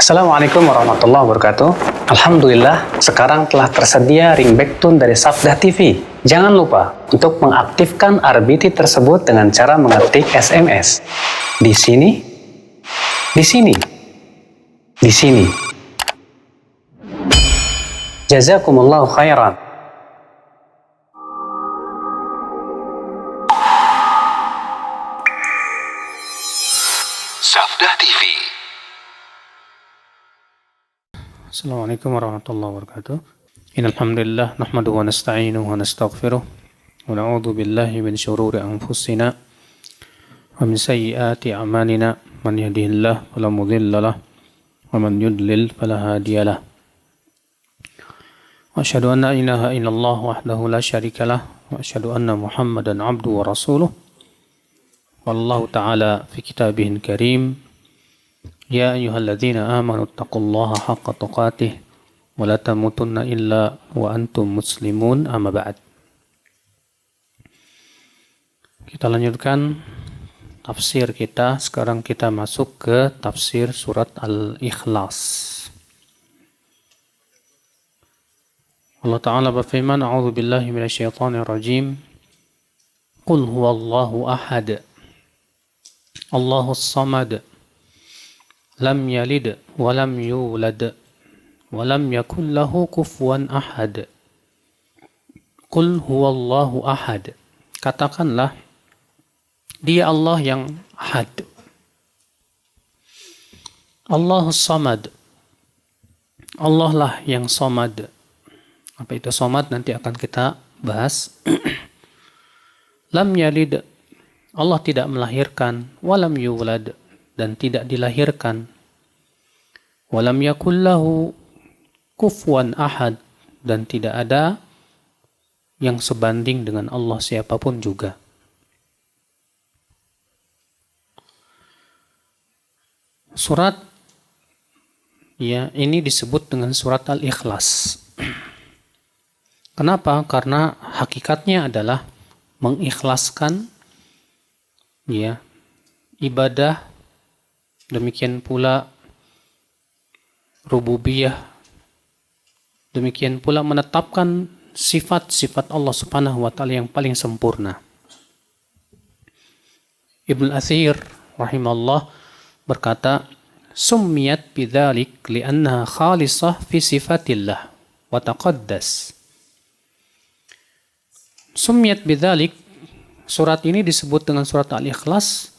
Assalamualaikum warahmatullahi wabarakatuh. Alhamdulillah, sekarang telah tersedia ringback tone dari Sabda TV. Jangan lupa untuk mengaktifkan RBT tersebut dengan cara mengetik SMS. Di sini, di sini, di sini. Jazakumullahu khairan. Sabda TV. Assalamualaikum warahmatullahi wabarakatuh. Innal hamdalillah nahmaduhu wa nasta'inuhu wa nastaghfiruh wa na'udzu billahi min shururi anfusina wa min sayyiati a'malina. Man yahdihillahu fala mudilla lahu wa man yudlil fala hadiya lahu. Wa asyhadu an la ilaha illallah wahdahu la syarika lahu wa asyhadu anna Muhammadan 'abduhu wa rasuluh. Wallahu ta'ala fi kitabihil karim. Ya ayyuhalladzina amanu taqullaha haqqa tuqatih wa la tamutunna illa wa antum muslimun, amma ba'd. Kita lanjutkan tafsir kita. Sekarang kita masuk ke tafsir surat Al-Ikhlas. Allah Ta'ala berfirman, A'udzu billahi minasyaitonir rajim. Qul huwallahu ahad. Allahus samad. Lam yalid wa lam yulad wa lam yakul lahu kufuwan ahad. Qul huwallahu ahad. Katakanlah, Dia Allah yang ahad. Allahus samad. Allah lah yang samad. Apa itu samad? Nanti akan kita bahas. Lam yalid. Allah tidak melahirkan. Walam yulad. Dan tidak dilahirkan. Walam yakullahu kufuwan ahad. Dan tidak ada yang sebanding dengan Allah siapapun juga. Surat ini disebut dengan surat Al-Ikhlas. Kenapa? Karena hakikatnya adalah mengikhlaskan ibadah. Demikian pula rububiyah. Demikian pula menetapkan sifat-sifat Allah Subhanahu wa Ta'ala yang paling sempurna. Ibnu Athir rahimahullah berkata, "Summiyat bidzalik li'annaha khalisah fi sifatillah wa taqaddas." Summiyat bidzalik, surat ini disebut dengan surat Al-Ikhlas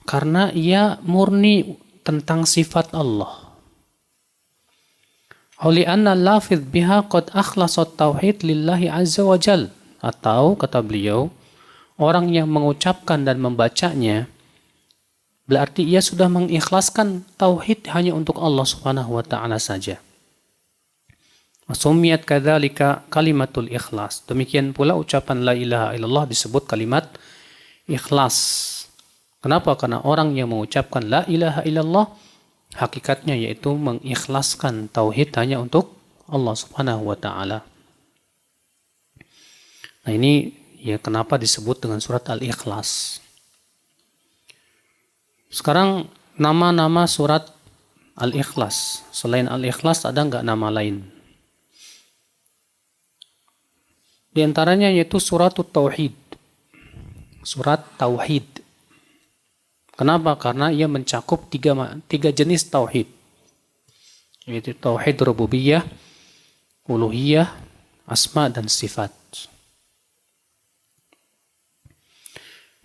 karena ia murni tentang sifat Allah. Oli anna lafidh biha qad akhlasat tauhid lillahi azza wa jal. Atau kata beliau, orang yang mengucapkan dan membacanya berarti ia sudah mengikhlaskan tauhid hanya untuk Allah Subhanahu wa Ta'ala saja. Wasumiyat kadzalika kalimatul ikhlas. Demikian pula ucapan la ilaha illallah disebut kalimat ikhlas. Kenapa? Karena orang yang mengucapkan la ilaha illallah hakikatnya yaitu mengikhlaskan tauhid hanya untuk Allah Subhanahu wa Ta'ala. Nah, ini kenapa disebut dengan surat Al-Ikhlas. Sekarang nama-nama surat Al-Ikhlas. Selain Al-Ikhlas ada nggak nama lain? Di antaranya yaitu suratut Tauhid. Surat Tauhid. Kenapa? Karena ia mencakup tiga jenis tauhid. Yaitu tauhid rububiyah, uluhiyah, asma dan sifat.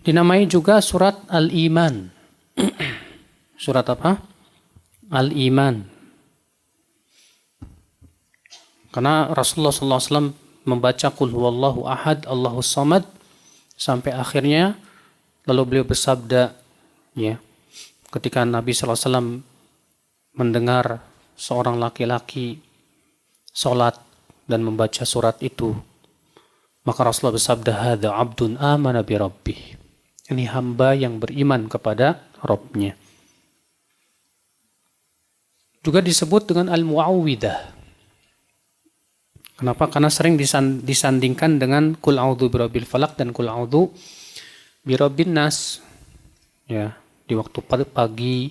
Dinamai juga surat Al-Iman. Surat apa? Al-Iman. Karena Rasulullah SAW membaca Qul huwallahu ahad, Allahus samad sampai akhirnya, lalu beliau bersabda, ketika Nabi SAW mendengar seorang laki-laki sholat dan membaca surat itu, maka Rasulullah bersabda, hadza abdun amana bi rabbih. Ini hamba yang beriman kepada Rabbnya. Juga disebut dengan Al-Mu'awwidah. Kenapa? Karena sering disandingkan dengan Qul a'udzu birabbil falaq dan Qul a'udzu birabbin nas. Di waktu pagi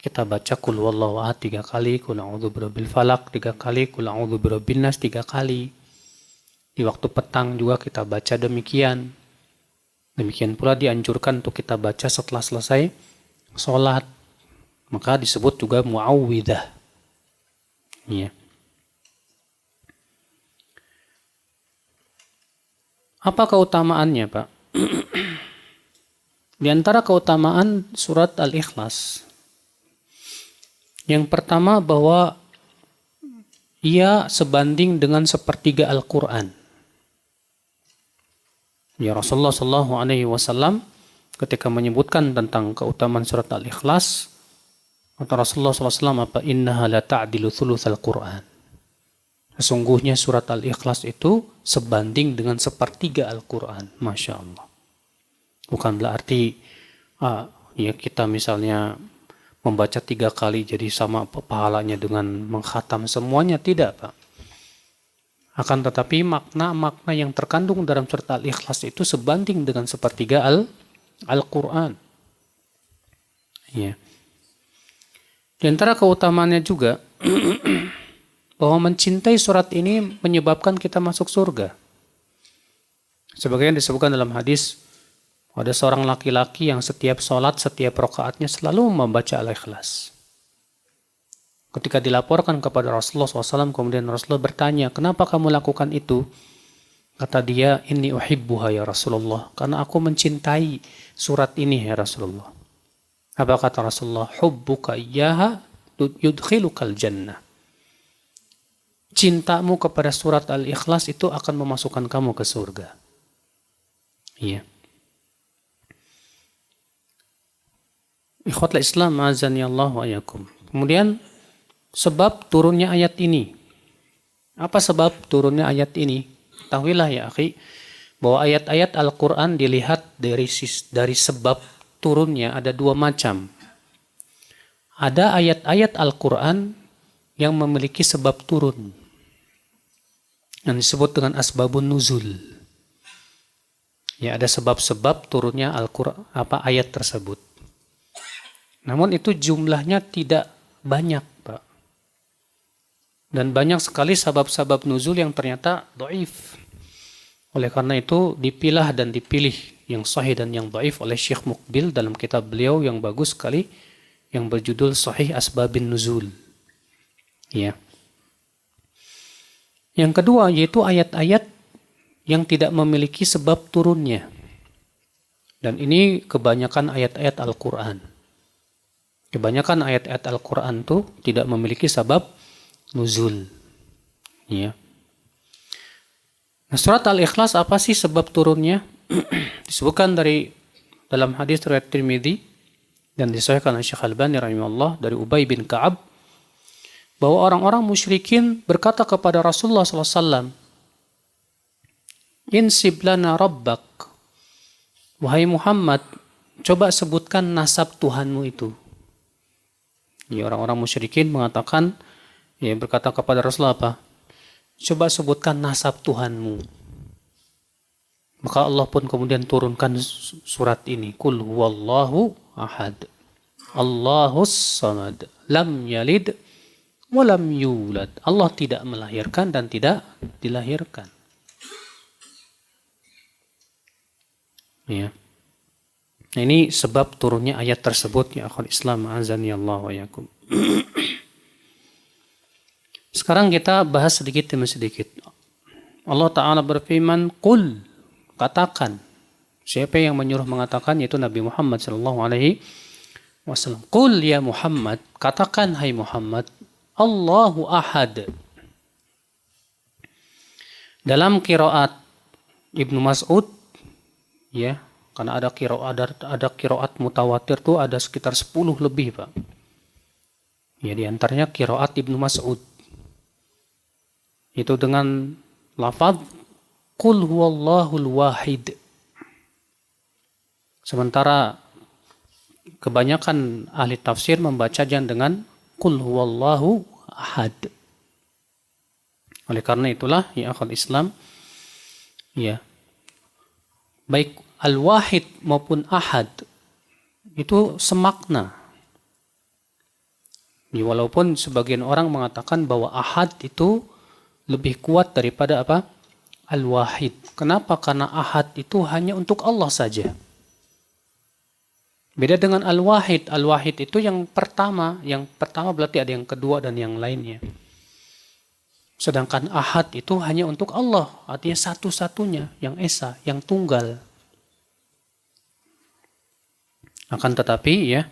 kita baca qul huwallahu ahad 3 kali, qul a'udzu birabbil falaq 3 kali, qul a'udzu birabbin nas 3 kali. Di waktu petang juga kita baca demikian. Demikian pula dianjurkan untuk kita baca setelah selesai sholat. Maka disebut juga mu'awwidah. Ya. Apa keutamaannya, Pak? Di antara keutamaan surat Al-Ikhlas, yang pertama bahwa ia sebanding dengan sepertiga Al-Quran. Ya, Rasulullah SAW ketika menyebutkan tentang keutamaan surat Al-Ikhlas, kata Rasulullah SAW apa? Innaha la ta'dilu thulutsal Quran. Sesungguhnya surat Al-Ikhlas itu sebanding dengan sepertiga Al-Quran. Masya Allah. Bukan berarti ya kita misalnya membaca 3 kali jadi sama pahalanya dengan mengkhatam semuanya. Tidak, Pak. Akan tetapi makna-makna yang terkandung dalam surat Al-Ikhlas itu sebanding dengan sepertiga Al-Quran. Ya. Di antara keutamaannya juga bahwa mencintai surat ini menyebabkan kita masuk surga. Sebagaimana disebutkan dalam hadis, ada seorang laki-laki yang setiap sholat, setiap rakaatnya selalu membaca Al-Ikhlas. Ketika dilaporkan kepada Rasulullah SAW, kemudian Rasulullah bertanya, kenapa kamu lakukan itu? Kata dia, inni uhibbuha ya Rasulullah, karena aku mencintai surat ini ya Rasulullah. Apa kata Rasulullah? Hubbuka iyyaha yudkhilukal jannah. Cintamu kepada surat Al-Ikhlas itu akan memasukkan kamu ke surga. Iya. Ikhwatul Islam, azani Allah wa yakum. Kemudian sebab turunnya ayat ini. Apa sebab turunnya ayat ini? Ketahuilah ya akhi, bahwa ayat-ayat Al-Quran dilihat dari sebab turunnya ada 2 macam. Ada ayat-ayat Al-Quran yang memiliki sebab turun, yang disebut dengan asbabun nuzul. Ya, ada sebab-sebab turunnya Al-Quran, ayat tersebut. Namun itu jumlahnya tidak banyak, Pak. Dan banyak sekali sebab-sebab nuzul yang ternyata dhaif. Oleh karena itu dipilah dan dipilih yang sahih dan yang dhaif oleh Syekh Muqbil dalam kitab beliau yang bagus sekali yang berjudul Sahih Asbabin Nuzul. Ya. Yang kedua yaitu ayat-ayat yang tidak memiliki sebab turunnya. Dan ini kebanyakan ayat-ayat Al-Quran. Kebanyakan ayat-ayat Al-Quran itu tidak memiliki sebab nuzul. Ya. Nah, surat Al-Ikhlas apa sih sebab turunnya? Disebutkan dalam hadis riwayat Tirmidzi dan disahihkan oleh Syekh Al-Albani rahimahullah dari Ubay bin Ka'ab bahwa orang-orang musyrikin berkata kepada Rasulullah SAW, Insib lana rabbak. Wahai Muhammad, coba sebutkan nasab Tuhanmu itu. Ya, orang-orang musyrikin mengatakan, ya, berkata kepada Rasulullah apa? Coba sebutkan nasab Tuhanmu. Maka Allah pun kemudian turunkan surat ini. Qul huwallahu ahad. Allahus samad. Lam yalid walam yulad. Allah tidak melahirkan dan tidak dilahirkan. Ya. Nah, ini sebab turunnya ayat tersebut ya akhul Islam azani Allah wa yakum. Sekarang kita bahas sedikit demi sedikit. Allah Ta'ala berfirman, Qul, katakan. Siapa yang menyuruh mengatakan? Yaitu Nabi Muhammad SAW. Qul ya Muhammad, katakan hai Muhammad, Allahu ahad. Dalam qiraat Ibnu Mas'ud, ya, karena ada qiraat mutawatir tuh ada sekitar 10 lebih, Pak. Ya, di antaranya qiraat Ibnu Mas'ud. Itu dengan lafaz Qul huwallahul wahid. Sementara kebanyakan ahli tafsir membacanya dengan Qul huwallahu ahad. Oleh karena itulah ya akhul Islam, ya, baik al-wahid maupun ahad itu semakna. Ya, walaupun sebagian orang mengatakan bahwa ahad itu lebih kuat daripada apa? Al-wahid. Kenapa? Karena ahad itu hanya untuk Allah saja. Beda dengan al-wahid. Al-wahid itu yang pertama berarti ada yang kedua dan yang lainnya. Sedangkan ahad itu hanya untuk Allah, artinya satu-satunya, yang esa, yang tunggal. Akan tetapi ya,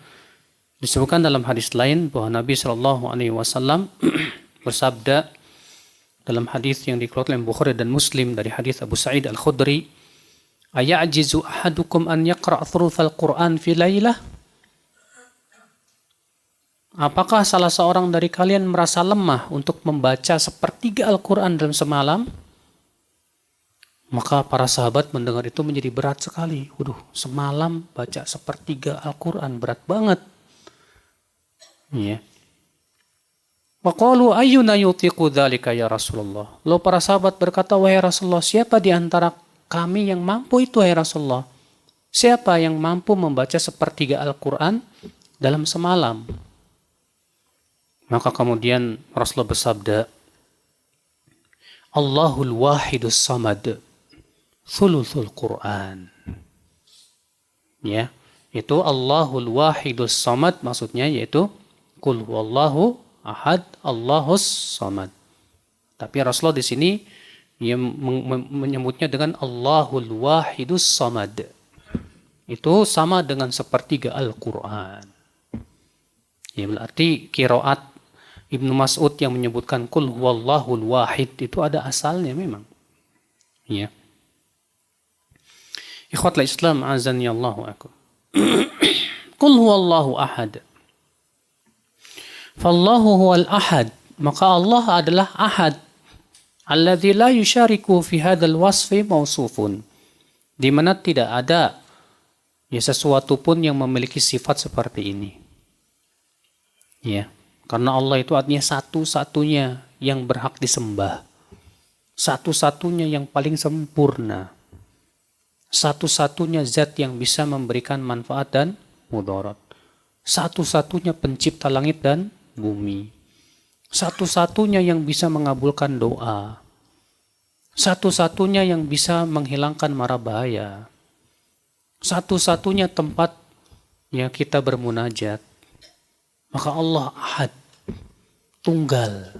disebutkan dalam hadis lain bahwa Nabi Shallallahu Alaihi Wasallam bersabda dalam hadis yang dikeluarkan oleh Bukhari dan Muslim dari hadis Abu Sa'id Al-Khudri, "Ayajizu ahadukum an yaqra' thulutsal Qur'an fi lailah?" Apakah salah seorang dari kalian merasa lemah untuk membaca sepertiga Al-Quran dalam semalam? Maka para sahabat mendengar itu menjadi berat sekali. Waduh, semalam baca sepertiga Al-Quran, berat banget. Ya. Waqalu ayyuna yutiqu dzalika ya Rasulullah. Lalu para sahabat berkata, wahai Rasulullah, siapa di antara kami yang mampu itu, wahai Rasulullah? Siapa yang mampu membaca sepertiga Al-Quran dalam semalam? Maka kemudian Rasulullah bersabda, Allahul wahidus samad, thuluthul Quran. Ya, itu Allahul wahidus samad maksudnya yaitu Qul huwallahu ahad, Allahus samad. Tapi Rasulullah di sini menyebutnya dengan Allahul wahidus samad. Itu sama dengan sepertiga Al-Quran. Ya, berarti qiraat Ibnu Mas'ud yang menyebutkan Qul huwallahul wahid itu ada asalnya memang. Ya. Ikhwatul Islam azani Allahu akum. Qul huwallahu ahad. Fallahu huwal ahad, maka Allah adalah ahad. Alladzi la yusyariku fi hadzal wasfi mausufun. Di mana tidak ada ya sesuatu pun yang memiliki sifat seperti ini. Ya, karena Allah itu artinya satu-satunya yang berhak disembah. Satu-satunya yang paling sempurna. Satu-satunya zat yang bisa memberikan manfaat dan mudarat. Satu-satunya pencipta langit dan bumi. Satu-satunya yang bisa mengabulkan doa. Satu-satunya yang bisa menghilangkan mara bahaya. Satu-satunya tempat yang kita bermunajat. Maka Allah ahad, tunggal.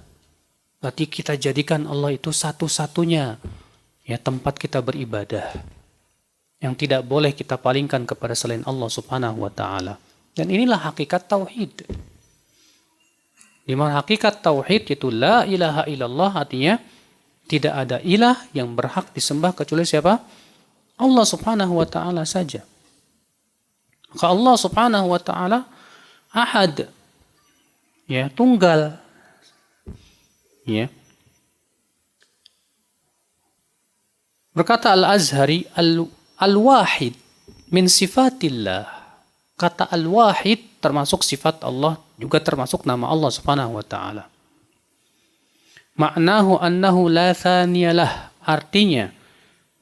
Berarti kita jadikan Allah itu satu-satunya ya tempat kita beribadah. Yang tidak boleh kita palingkan kepada selain Allah Subhanahu wa taala. Dan inilah hakikat tauhid. Di mana hakikat tauhid itu la ilaha illallah, artinya tidak ada ilah yang berhak disembah kecuali siapa? Allah Subhanahu wa taala saja. Maka Allah Subhanahu wa taala ahad. Ya, tunggal. Ya. Berkata Al-Azhari, al-wahid min sifatillah. Kata al-wahid termasuk sifat Allah, juga termasuk nama Allah Subhanahu wa taala. Ma'nahu annahu la thaniyalah. Artinya,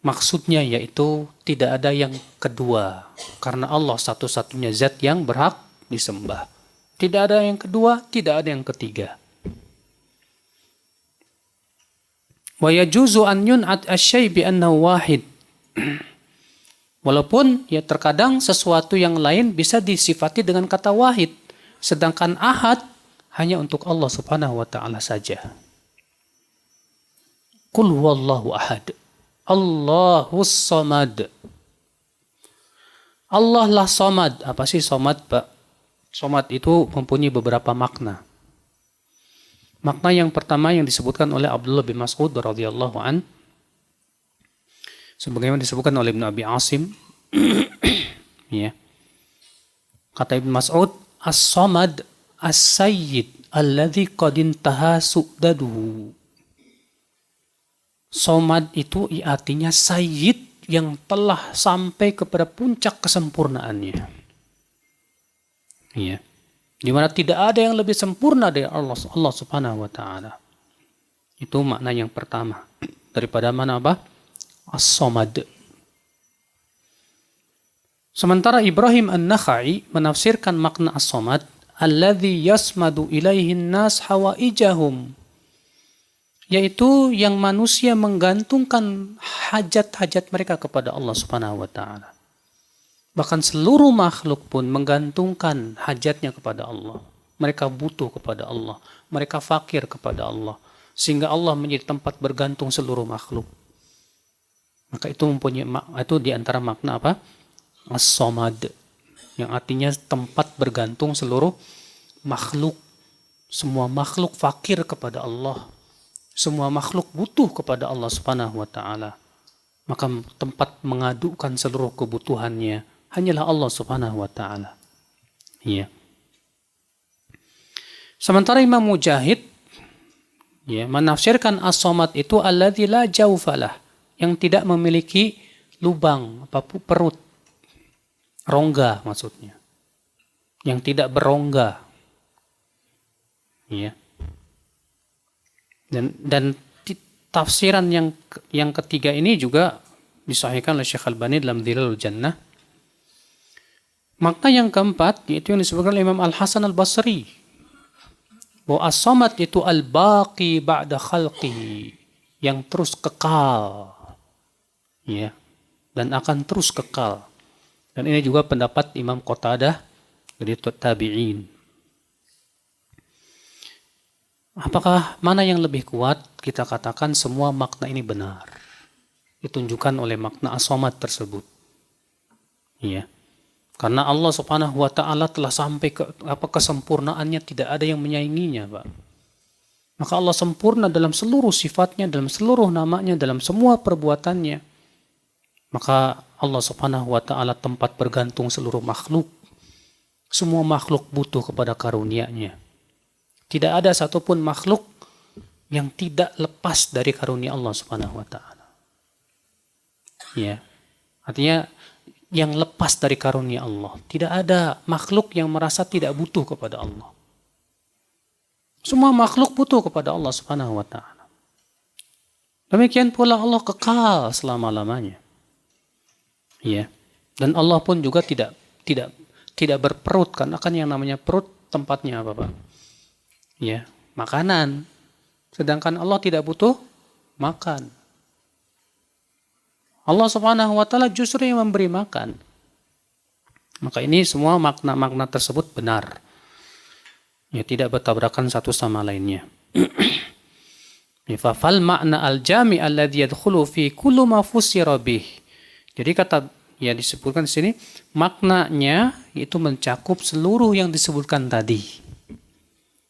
maksudnya yaitu tidak ada yang kedua. Karena Allah satu-satunya zat yang berhak disembah. Tidak ada yang kedua, tidak ada yang ketiga. Wa yajuzu an yun'at asy-syai' bi annahu wahid. Walaupun ya terkadang sesuatu yang lain bisa disifati dengan kata wahid, sedangkan ahad hanya untuk Allah Subhanahu wa taala saja. Qul huwallahu ahad. Allahus samad. Allah lah samad. Apa sih samad, Pak? Samad itu mempunyai beberapa makna. Makna yang pertama yang disebutkan oleh Abdullah bin Mas'ud radhiyallahu an, sebagaimana disebutkan oleh Ibnu Abi Asim, ya. Kata Ibnu Mas'ud, as-samad as-sayyid alladzi qad intaha su'daduhu. Samad itu artinya sayyid yang telah sampai kepada puncak kesempurnaannya. Ya. Di mana tidak ada yang lebih sempurna dari Allah Subhanahu wa taala. Itu makna yang pertama. Daripada mana apa? As-samad. Sementara Ibrahim An-Nakhai menafsirkan makna as-samad alladzi yasmadu ilaihin nas hawaijahum, yaitu yang manusia menggantungkan hajat-hajat mereka kepada Allah Subhanahu wa taala. Bahkan seluruh makhluk pun menggantungkan hajatnya kepada Allah. Mereka butuh kepada Allah, mereka fakir kepada Allah, sehingga Allah menjadi tempat bergantung seluruh makhluk. Maka itu itu di antara makna apa? As-Samad, yang artinya tempat bergantung seluruh makhluk. Semua makhluk fakir kepada Allah. Semua makhluk butuh kepada Allah Subhanahu wa taala. Maka tempat mengadukan seluruh kebutuhannya hanyalah Allah Subhanahu wa taala. Ya. Sementara Imam Mujahid menafsirkan as-samad itu alladzi la jaufalah, yang tidak memiliki lubang, perut, rongga maksudnya. Yang tidak berongga. Ya. Dan tafsiran yang ketiga ini juga disahihkan oleh Syekh Al-Albani dalam Dhilalul Jannah. Makna yang keempat yaitu yang disebutkan oleh Imam Al-Hasan Al-Basri, bahwa as-samad itu al-baqi ba'da khalqihi, yang terus kekal, ya, dan akan terus kekal. Dan ini juga pendapat Imam Qatadah dari tabi'in. Apakah mana yang lebih kuat? Kita katakan semua makna ini benar, ditunjukkan oleh makna as-samad tersebut. Ya. Karena Allah Subhanahu wa taala telah sampai ke kesempurnaannya, tidak ada yang menyainginya, Pak. Maka Allah sempurna dalam seluruh sifatnya, dalam seluruh namanya, dalam semua perbuatannya. Maka Allah Subhanahu wa taala tempat bergantung seluruh makhluk. Semua makhluk butuh kepada karunia-Nya. Tidak ada satupun makhluk yang tidak lepas dari karunia Allah Subhanahu wa taala. Ya. Artinya yang lepas dari karunia Allah. Tidak ada makhluk yang merasa tidak butuh kepada Allah. Semua makhluk butuh kepada Allah Subhanahu wa taala. Demikian pula Allah kekal selama-lamanya. Ya. Dan Allah pun juga tidak berperut, karena kan yang namanya perut tempatnya apa, Pak? Ya, makanan. Sedangkan Allah tidak butuh makan. Allah Subhanahu wa taala justru yang memberi makan. Maka ini semua makna-makna tersebut benar. Ya, tidak bertabrakan satu sama lainnya. Fal makna al-jami' alladhi yadkhulu fi kulli ma fusira bih. Jadi disebutkan di sini maknanya itu mencakup seluruh yang disebutkan tadi.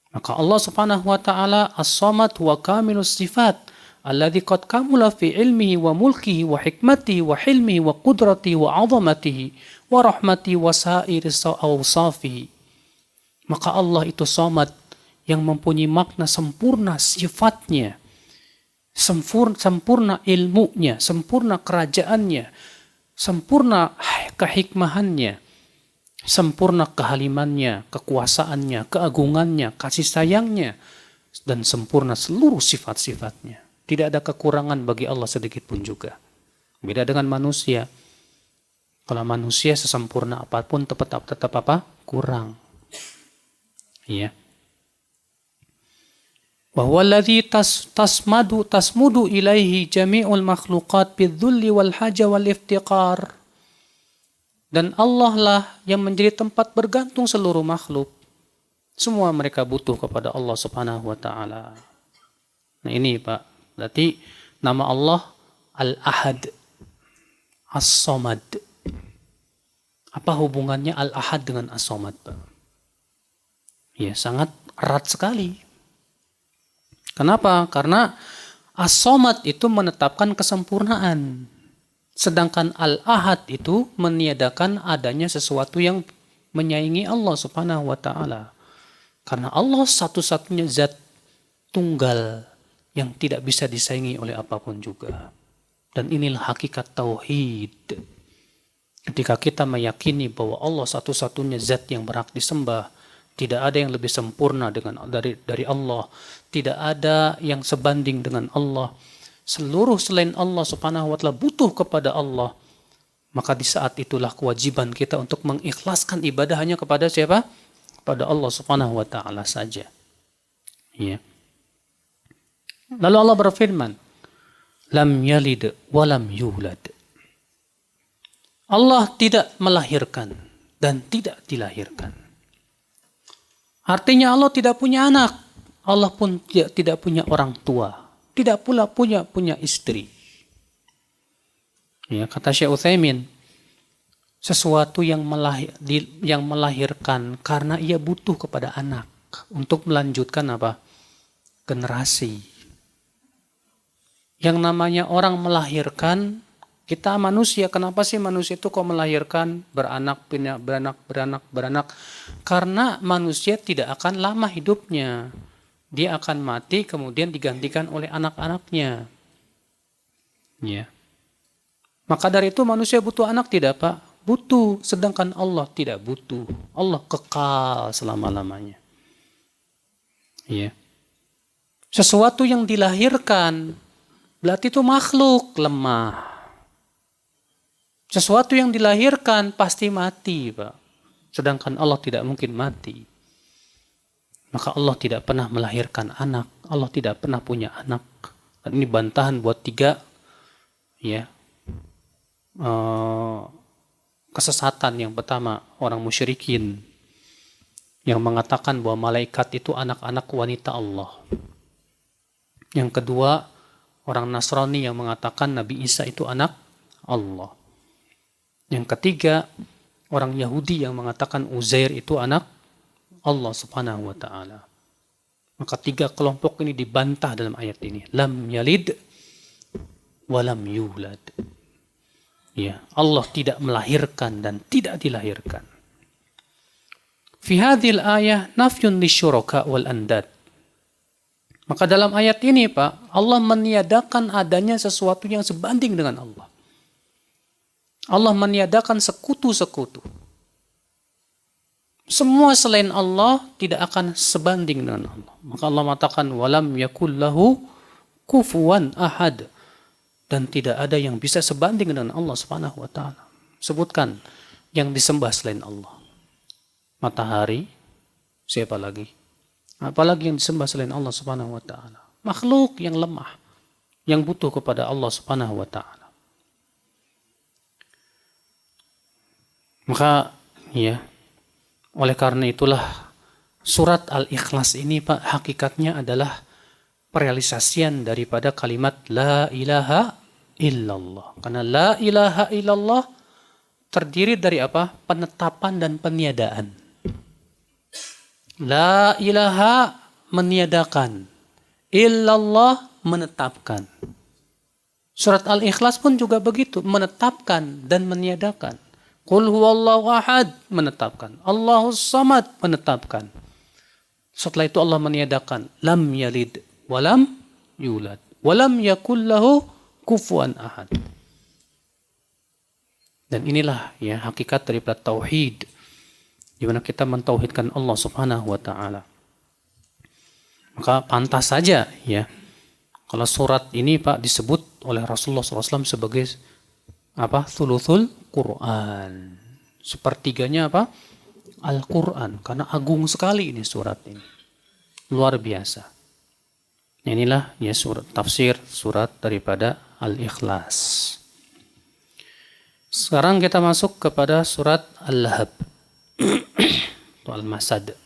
Maka Allah Subhanahu wa taala as-samad huwa kamilus sifat alladzi qad kamula fi ilmihi wa mulkihi wa hikmatihi wa hilmihi wa qudratihi wa 'azamatihi wa rahmatihi wa sa'iri awsafihi. Maka Allah itu samad yang mempunyai makna sempurna sifatnya, sempurna ilmunya, sempurna kerajaannya, sempurna kehikmahannya, sempurna kehalimannya, kekuasaannya, keagungannya, kasih sayangnya, dan sempurna seluruh sifat-sifatnya. Tidak ada kekurangan bagi Allah sedikit pun juga. Beda dengan manusia. Kalau manusia sesempurna apapun tetap apa? Kurang. Ya. Wa huwa alladzi tasmudu ilaihi jami'ul makhluqat bidzulli wal haja wal iftiqar. Dan Allah lah yang menjadi tempat bergantung seluruh makhluk. Semua mereka butuh kepada Allah Subhanahu wa taala. Nah ini, Pak. Berarti nama Allah Al-Ahad, As-Samad. Apa hubungannya Al-Ahad dengan As-Samad, Pak? Ya, sangat erat sekali. Kenapa? Karena As-Samad itu menetapkan kesempurnaan. Sedangkan Al-Ahad itu meniadakan adanya sesuatu yang menyaingi Allah Subhanahu wa taala. Karena Allah satu-satunya zat tunggal yang tidak bisa disaingi oleh apapun juga. Dan inilah hakikat tauhid. Ketika kita meyakini bahwa Allah satu-satunya zat yang berhak disembah, tidak ada yang lebih sempurna dari Allah, tidak ada yang sebanding dengan Allah. Seluruh selain Allah Subhanahu wa taala butuh kepada Allah. Maka di saat itulah kewajiban kita untuk mengikhlaskan ibadah hanya kepada siapa? kepada Allah Subhanahu wa taala saja. Ya. Lalu Allah berfirman, lam yalid wa lam yulad. Allah tidak melahirkan dan tidak dilahirkan. Artinya Allah tidak punya anak. Allah pun tidak punya orang tua. Tidak pula punya istri. Ya, kata Syekh Utsaimin, sesuatu yang melahirkan karena ia butuh kepada anak untuk melanjutkan apa? Generasi. Yang namanya orang melahirkan, kita manusia, kenapa sih manusia itu kok melahirkan, beranak? Karena manusia tidak akan lama hidupnya. Dia akan mati kemudian digantikan oleh anak-anaknya. Ya. Maka dari itu manusia butuh anak tidak, Pak? Butuh, sedangkan Allah tidak butuh. Allah kekal selama-lamanya. Ya. Sesuatu yang dilahirkan berarti itu makhluk lemah. Sesuatu yang dilahirkan pasti mati, Pak. Sedangkan Allah tidak mungkin mati. Maka Allah tidak pernah melahirkan anak. Allah tidak pernah punya anak. Dan ini bantahan buat tiga ya, kesesatan. Yang pertama, orang musyrikin yang mengatakan bahwa malaikat itu anak-anak wanita Allah. Yang kedua, orang Nasrani yang mengatakan Nabi Isa itu anak Allah. Yang ketiga, orang Yahudi yang mengatakan Uzair itu anak Allah Subhanahu wa taala. Maka tiga kelompok ini dibantah dalam ayat ini. Lam yalid wa lam yulad. Ya, Allah tidak melahirkan dan tidak dilahirkan. Fi hadhil ayah nafyun lisyuraka wal andad. Maka dalam ayat ini, Pak, Allah meniadakan adanya sesuatu yang sebanding dengan Allah. Allah meniadakan sekutu-sekutu. Semua selain Allah tidak akan sebanding dengan Allah. Maka Allah mengatakan walam yakul lahu kufuwan ahad, dan tidak ada yang bisa sebanding dengan Allah Subhanahu wa taala. Sebutkan yang disembah selain Allah. Matahari, siapa lagi? Apalagi yang disembah selain Allah Subhanahu wa taala. Makhluk yang lemah yang butuh kepada Allah Subhanahu wa taala. Maka ya, oleh karena itulah surat Al-Ikhlas ini, Pak, hakikatnya adalah perealisasian daripada kalimat La ilaha illallah. Karena La ilaha illallah terdiri dari apa? Penetapan dan peniadaan. La ilaha meniadakan, illallah menetapkan. Surat Al-Ikhlas pun juga begitu, menetapkan dan meniadakan. Qul huwallahu ahad, menetapkan. Allahus samad, menetapkan. Setelah itu Allah meniadakan. Lam yalid walam yulad. Walam yakul lahu kufuwan ahad. Dan inilah ya hakikat daripada tauhid. Di mana kita mentauhidkan Allah Subhanahu wa taala. Maka pantas saja ya, kalau surat ini, Pak, disebut oleh Rasulullah SAW sebagai apa? Thuluthul Quran. Sepertiganya apa? Al-Quran. Karena agung sekali ini surat ini. Luar biasa. Inilah ya surat tafsir surat daripada Al-Ikhlas. Sekarang kita masuk kepada surat Al-Lahab. Atau Al-Masad.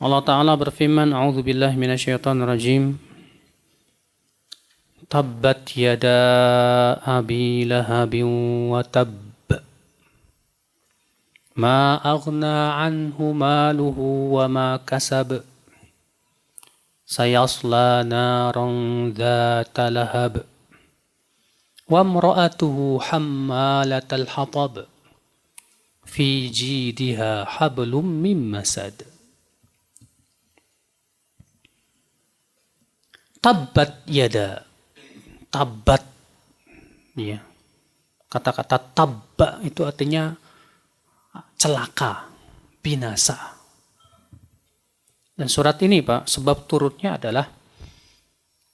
Allah Ta'ala berfirman, A'udzu billahi minasyaitonir rajim. Tabbat yada abi lahabin wa tabb. Ma aghna anhu maluhu wa ma kasab. Sayasla naran dhata lahab. Wa imra'atuhu hammalatal hatab. Fi jidiha hablum min masad. Tabbat yada. Tabat, ya. Kata-kata tabba itu artinya celaka, binasa. Dan surat ini, Pak, sebab turutnya adalah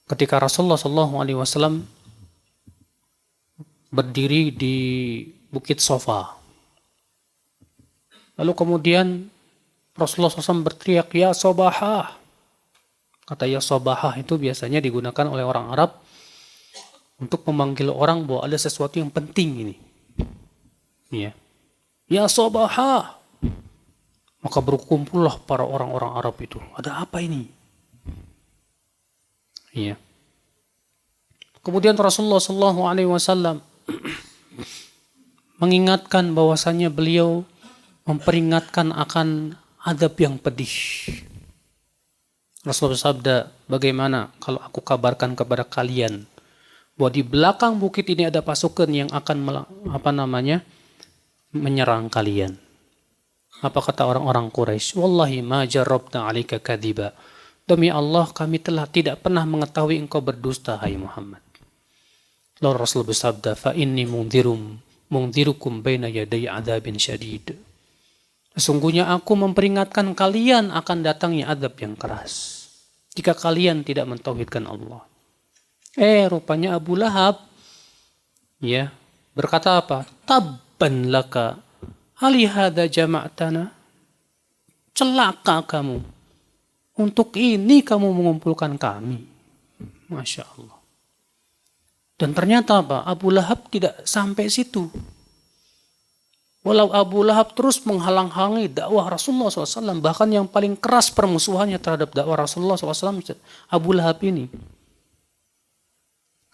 ketika Rasulullah SAW berdiri di Bukit Sofa, Lalu kemudian Rasulullah SAW berteriak, ya sobahah. Kata ya sobahah itu biasanya digunakan oleh orang Arab untuk memanggil orang bahwa ada sesuatu yang penting ini. Ya, ya sobahah. Maka berkumpullah para orang-orang Arab itu. Ada apa ini? Ya. Kemudian Rasulullah SAW mengingatkan bahwasannya beliau memperingatkan akan adab yang pedih. Rasulullah bersabda, bagaimana kalau aku kabarkan kepada kalian bahwa di belakang bukit ini ada pasukan yang akan menyerang kalian. Apa kata orang-orang Quraisy? Wallahi ma jarrabna 'alaika kadiba. Demi Allah kami telah tidak pernah mengetahui engkau berdusta, hai Muhammad. Lalu Rasul bersabda, fa inni mungdirukum baina yaday adzabin syadid. Sesungguhnya aku memperingatkan kalian akan datangnya azab yang keras jika kalian tidak mentauhidkan Allah. Rupanya Abu Lahab ya berkata apa? Tabban laka alihada jama'tana. Celaka kamu. Untuk ini kamu mengumpulkan kami. Masya Allah. Dan ternyata apa? Abu Lahab tidak sampai situ. Walau Abu Lahab terus menghalang-halangi dakwah Rasulullah SAW. Bahkan yang paling keras permusuhannya terhadap dakwah Rasulullah SAW. Abu Lahab ini.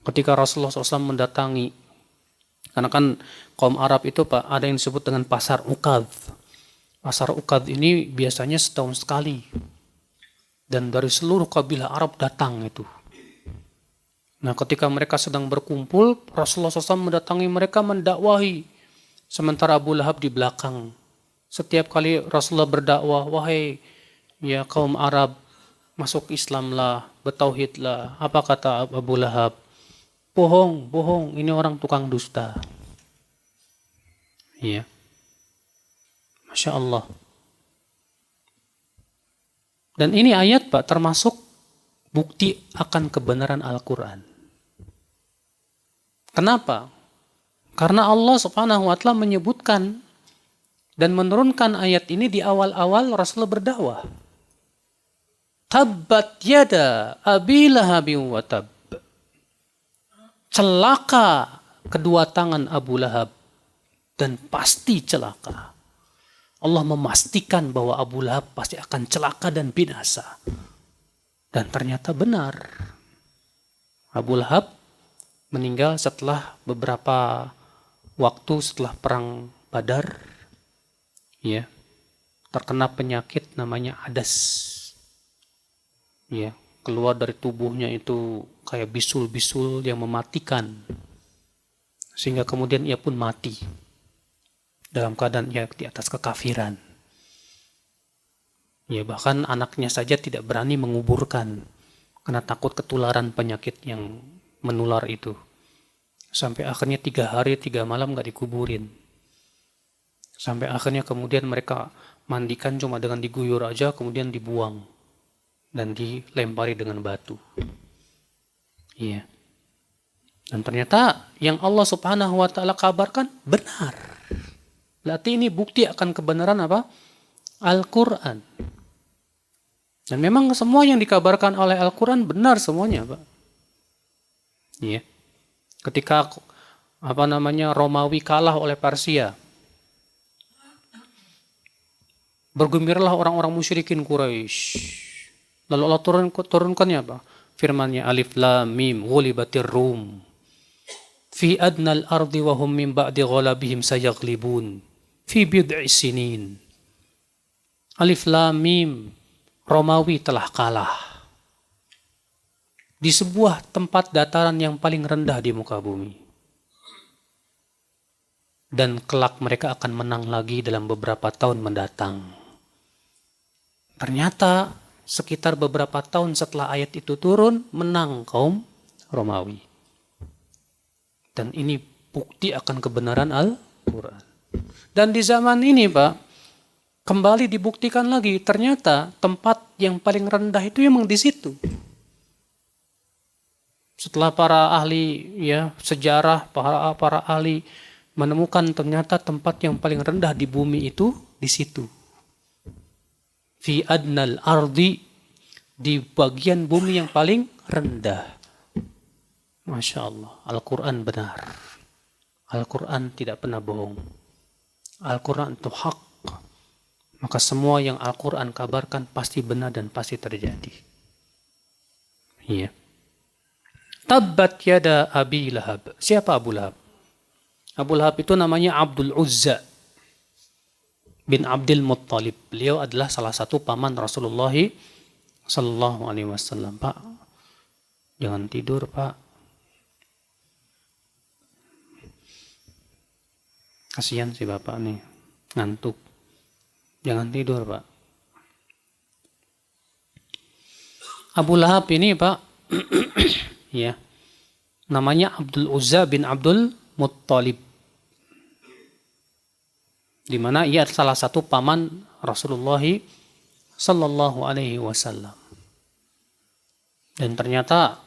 Ketika Rasulullah SAW mendatangi. Karena kan kaum Arab itu Pak, ada yang disebut dengan pasar Uqad. Pasar Uqad ini biasanya setahun sekali. Dan dari seluruh kabilah Arab datang itu. Nah ketika mereka sedang berkumpul, Rasulullah SAW mendatangi mereka mendakwahi. Sementara Abu Lahab di belakang. Setiap kali Rasulullah berdakwah, wahai ya kaum Arab, masuk Islamlah, bertauhidlah. Apa kata Abu Lahab? Bohong, bohong, ini orang tukang dusta. Ya. Masya Allah. Dan ini ayat Pak termasuk bukti akan kebenaran Al-Quran. Kenapa? Karena Allah Subhanahu wa Ta'ala menyebutkan dan menurunkan ayat ini di awal-awal Rasulullah berdakwah. Tabbat yada abi lahabin wa tab. Celaka kedua tangan Abu Lahab dan pasti celaka. Allah memastikan bahwa Abu Lahab pasti akan celaka dan binasa. Dan ternyata benar. Abu Lahab meninggal setelah beberapa waktu setelah perang Badar. Ya, terkena penyakit namanya adas. Ya, keluar dari tubuhnya itu kayak bisul-bisul yang mematikan. Sehingga kemudian ia pun mati. Dalam keadaan ia di atas kekafiran. Ya, bahkan anaknya saja tidak berani menguburkan karena takut ketularan penyakit yang menular itu. Sampai akhirnya 3 hari 3 malam gak dikuburin. Sampai akhirnya kemudian mereka mandikan cuma dengan diguyur aja, kemudian dibuang dan dilempari dengan batu. Iya. Dan ternyata yang Allah Subhanahu wa Ta'ala kabarkan benar. Berarti ini bukti akan kebenaran apa? Al-Quran. Dan memang semua yang dikabarkan oleh Al-Quran benar semuanya, Pak. Iya. Ketika Romawi kalah oleh Persia, bergembiralah orang-orang musyrikin Quraisy. Lalu Allah turunkannya apa? Firman-Nya Alif Lam Mim ghulibatir Rum fi adnal ardi wa hum min ba'di ghalabihim sayaghlibun fi bid'i sinin. Alif Lam Mim, Romawi telah kalah di sebuah tempat dataran yang paling rendah di muka bumi. Dan kelak mereka akan menang lagi dalam beberapa tahun mendatang. Ternyata sekitar beberapa tahun setelah ayat itu turun, menang kaum Romawi. Dan ini bukti akan kebenaran Al-Quran. Dan di zaman ini Pak, kembali dibuktikan lagi, ternyata tempat yang paling rendah itu memang di situ. Setelah para ahli sejarah, para ahli menemukan ternyata tempat yang paling rendah di bumi itu di situ. Fi adnal ardi, di bagian bumi yang paling rendah. Masya Allah, Al-Quran benar. Al-Quran tidak pernah bohong. Al-Quran itu hak. Maka semua yang Al-Quran kabarkan pasti benar dan pasti terjadi. Iya. Tabbat yada Abi Lahab. Siapa Abu Lahab? Abu Lahab itu namanya Abdul Uzza bin Abdul Muttalib. Beliau adalah salah satu paman Rasulullah sallallahu alaihi wasallam. Pak, jangan tidur, Pak. Kasihan si Bapak nih, ngantuk. Jangan tidur, Pak. Abu Lahab ini, Pak, ya, namanya Abdul Uzza bin Abdul Muttalib, di mana ia salah satu paman Rasulullah sallallahu alaihi wasallam. Dan ternyata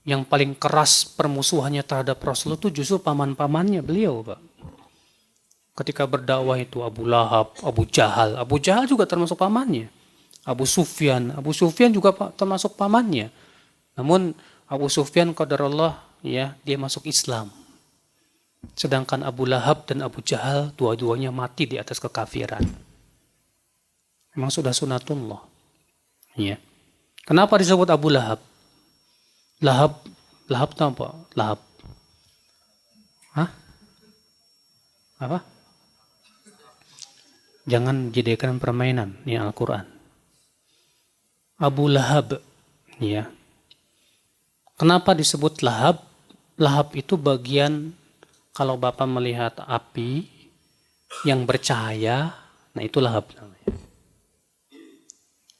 yang paling keras permusuhannya terhadap Rasul itu justru paman-pamannya beliau, Pak. Ketika berdakwah itu Abu Lahab, Abu Jahal. Abu Jahal juga termasuk pamannya. Abu Sufyan juga termasuk pamannya. Namun Abu Sufyan qadarullah, ya, dia masuk Islam. Sedangkan Abu Lahab dan Abu Jahal dua-duanya mati di atas kekafiran. Memang sudah sunatullah. Ya. Kenapa disebut Abu Lahab? Lahab itu apa? Lahab. Hah? Apa? Jangan jadikan permainan, ini Al-Quran. Abu Lahab, ya. Kenapa disebut Lahab? Lahab itu bagian, kalau Bapak melihat api yang bercahaya, nah itu Lahab namanya.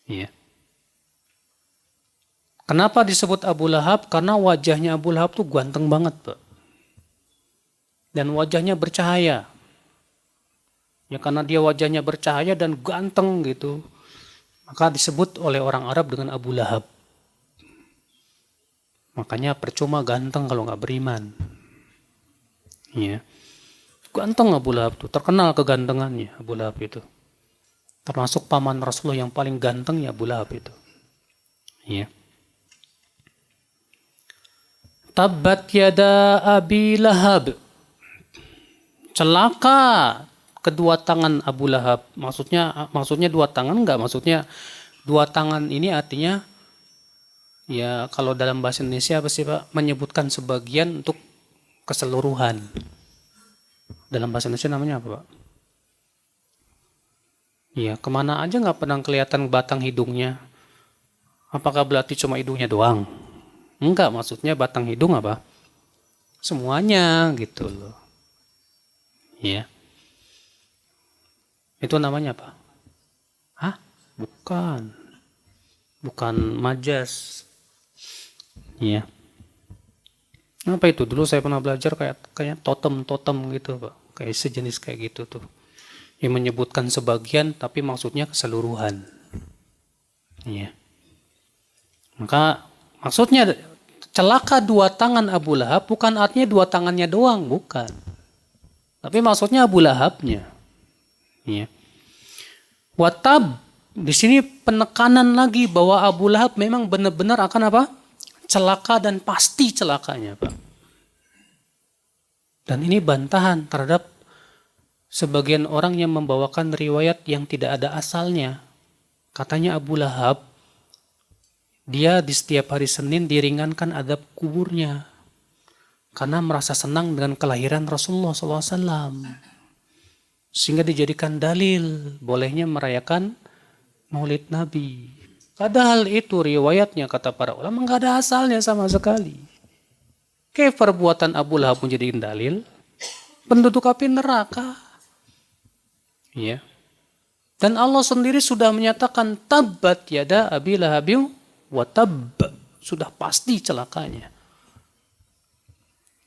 Ya. Kenapa disebut Abu Lahab? Karena wajahnya Abu Lahab tuh ganteng banget, Pak. Dan wajahnya bercahaya. Ya karena dia wajahnya bercahaya dan ganteng gitu, maka disebut oleh orang Arab dengan Abu Lahab. Makanya percuma ganteng kalau nggak beriman. Ya. Ganteng Abu Lahab tuh, terkenal kegantengannya Abu Lahab itu. Termasuk paman Rasulullah yang paling ganteng ya Abu Lahab itu. Ya. Tabbat yada Abi Lahab. Celaka kedua tangan Abu Lahab. Maksudnya dua tangan enggak? Maksudnya dua tangan ini artinya, ya kalau dalam bahasa Indonesia apa sih Pak? Menyebutkan sebagian untuk keseluruhan. Dalam bahasa Indonesia namanya apa Pak? Ya kemana aja nggak pernah kelihatan batang hidungnya. Apakah berarti cuma hidungnya doang? Enggak, maksudnya batang hidung apa? Semuanya gitu loh. Ya. Itu namanya apa? Hah? Bukan. Bukan majas. Iya. Apa itu? Dulu saya pernah belajar kayak totem-totem gitu, Pak. Kayak sejenis kayak gitu tuh. Yang menyebutkan sebagian tapi maksudnya keseluruhan. Iya. Maka maksudnya celaka dua tangan Abu Lahab bukan artinya dua tangannya doang, bukan. Tapi maksudnya Abu Lahabnya. Ya. Watab, di sini penekanan lagi bahwa Abu Lahab memang benar-benar akan apa? Celaka dan pasti celakanya, Pak. Dan ini bantahan terhadap sebagian orang yang membawakan riwayat yang tidak ada asalnya. Katanya Abu Lahab, dia di setiap hari Senin diringankan adab kuburnya karena merasa senang dengan kelahiran Rasulullah SAW. Sehingga dijadikan dalil bolehnya merayakan Maulid Nabi. Padahal itu riwayatnya kata para ulama nggak ada asalnya sama sekali. Kayak perbuatan Abu Lahab menjadi dalil penduduk api neraka. Ya. Dan Allah sendiri sudah menyatakan tabbat yada Abi Lahab wa tabb, sudah pasti celakanya.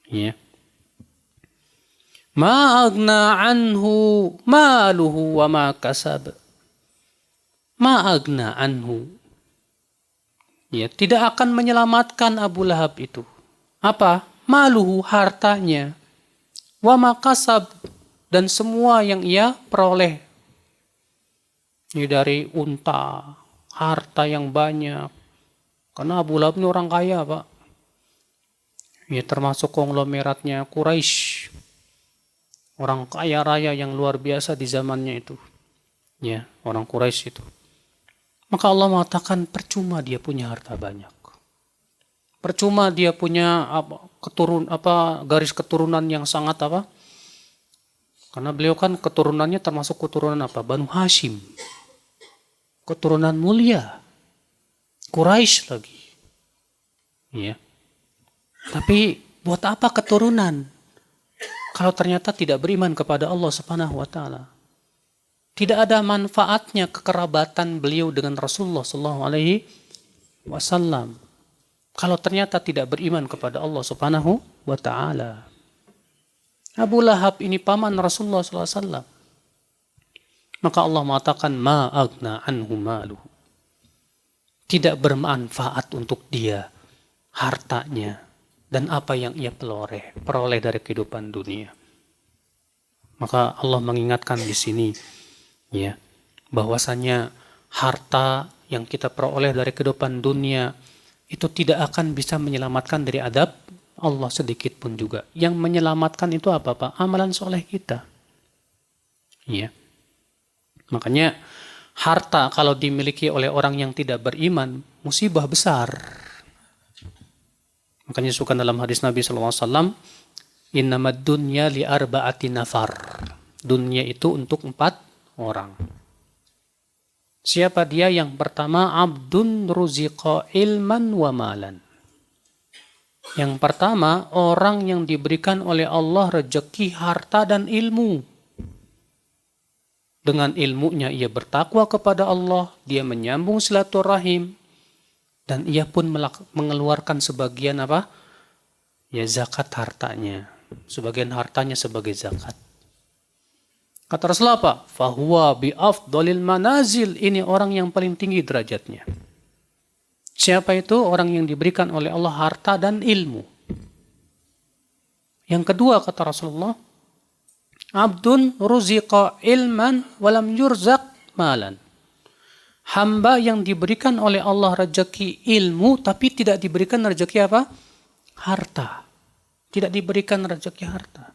Ya. Ma agna anhu maluhu wa ma kasab. Ma agna anhu. Ya, tidak akan menyelamatkan Abu Lahab itu. Apa? Maluhu, hartanya. Wa ma kasab, dan semua yang ia peroleh Ini dari unta, harta yang banyak. Karena Abu Lahab ini orang kaya, Pak. Ya, termasuk konglomeratnya Quraisy. Orang kaya raya yang luar biasa di zamannya itu. Ya, orang Quraisy itu. Maka Allah mengatakan percuma dia punya harta banyak. Percuma dia punya garis keturunan yang sangat apa? Karena beliau kan keturunannya termasuk keturunan apa? Banu Hashim. Keturunan mulia. Quraisy lagi. Ya. Tapi buat apa keturunan? Kalau ternyata tidak beriman kepada Allah Subhanahu wa taala. Tidak ada manfaatnya kekerabatan beliau dengan Rasulullah sallallahu alaihi wasallam. Kalau ternyata tidak beriman kepada Allah Subhanahu wa taala. Abu Lahab ini paman Rasulullah sallallahu alaihi wasallam. Maka Allah mengatakan ma agna anhu maluhu. Tidak bermanfaat untuk dia hartanya dan apa yang ia peroleh dari kehidupan dunia. Maka Allah mengingatkan di sini ya, bahwasanya harta yang kita peroleh dari kehidupan dunia itu tidak akan bisa menyelamatkan dari adab Allah sedikit pun juga. Yang menyelamatkan itu apa, Pak? Amalan soleh kita. Ya. Makanya harta kalau dimiliki oleh orang yang tidak beriman, musibah besar. Makanya suka dalam hadis Nabi SAW, innamad dunya li arba'ati nafar. Dunia itu untuk 4 orang. Siapa dia? Yang pertama, abdun ruziqa ilman wa malan. Yang pertama, orang yang diberikan oleh Allah rezeki, harta, dan ilmu. Dengan ilmunya ia bertakwa kepada Allah, dia menyambung silaturahim, dan ia pun mengeluarkan sebagian apa? Ya, zakat hartanya. Sebagian hartanya sebagai zakat. Kata Rasulullah apa? Fahuwa bi'afdalil manazil. Ini orang yang paling tinggi derajatnya. Siapa itu? Orang yang diberikan oleh Allah harta dan ilmu. Yang kedua kata Rasulullah, abdun ruziqa ilman walam yurzaq malan. Hamba yang diberikan oleh Allah rezeki ilmu tapi tidak diberikan rezeki apa? Harta. Tidak diberikan rezeki harta.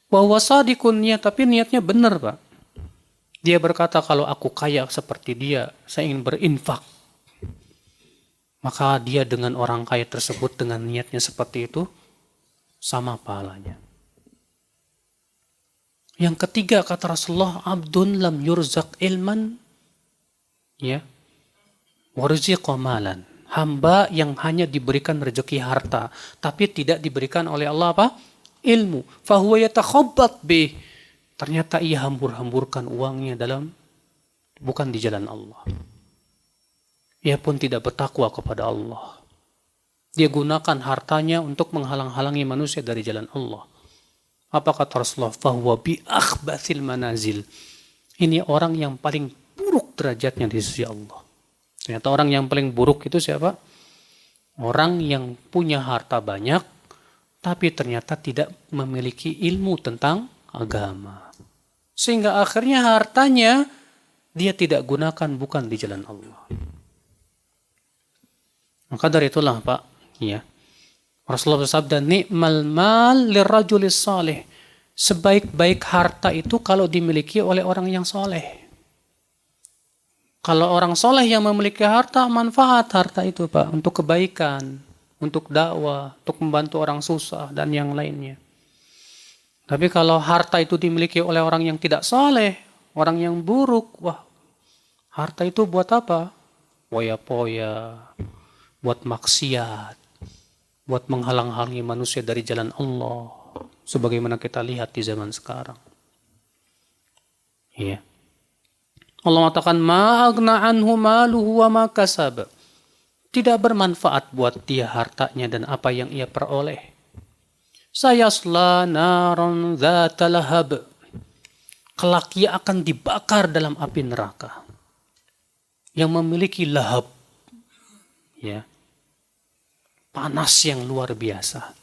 Wa huwa shadiqun niat, tapi niatnya benar, Pak. Dia berkata, kalau aku kaya seperti dia, saya ingin berinfak. Maka dia dengan orang kaya tersebut dengan niatnya seperti itu sama pahalanya. Yang ketiga kata Rasulullah, abdun lam yurzaq ilman ya warziqa malan. Hamba yang hanya diberikan rezeki harta tapi tidak diberikan oleh Allah apa? Ilmu. Fahuwa yatakhabbat bih. Ternyata ia hambur-hamburkan uangnya bukan di jalan Allah. Ia pun tidak bertakwa kepada Allah. Dia gunakan hartanya untuk menghalang-halangi manusia dari jalan Allah. Apa kata Rasulullah? Fahuwa bi akhbathil manazil. Ini orang yang paling buruk derajatnya di sisi Allah. Ternyata orang yang paling buruk itu siapa? Orang yang punya harta banyak tapi ternyata tidak memiliki ilmu tentang agama. Sehingga akhirnya hartanya dia tidak gunakan bukan di jalan Allah. Maka dari itulah Pak, ya. Rasulullah bersabda, ni'mal mal lirrajulis salih. Sebaik-baik harta itu kalau dimiliki oleh orang yang soleh. Kalau orang soleh yang memiliki harta, manfaat harta itu Pak, untuk kebaikan, untuk dakwah, untuk membantu orang susah, dan yang lainnya. Tapi kalau harta itu dimiliki oleh orang yang tidak soleh, orang yang buruk, wah, harta itu buat apa? Poya-poya, buat maksiat, buat menghalang-halangi manusia dari jalan Allah, sebagaimana kita lihat di zaman sekarang. Iya. Allah mengatakan, ma'agna anhu maluhu wa ma kasab. Tidak bermanfaat buat dia hartanya dan apa yang ia peroleh. Sayasla naran dzata lahab. Kelak ia akan dibakar dalam api neraka. Yang memiliki lahab. Ya. Panas yang luar biasa.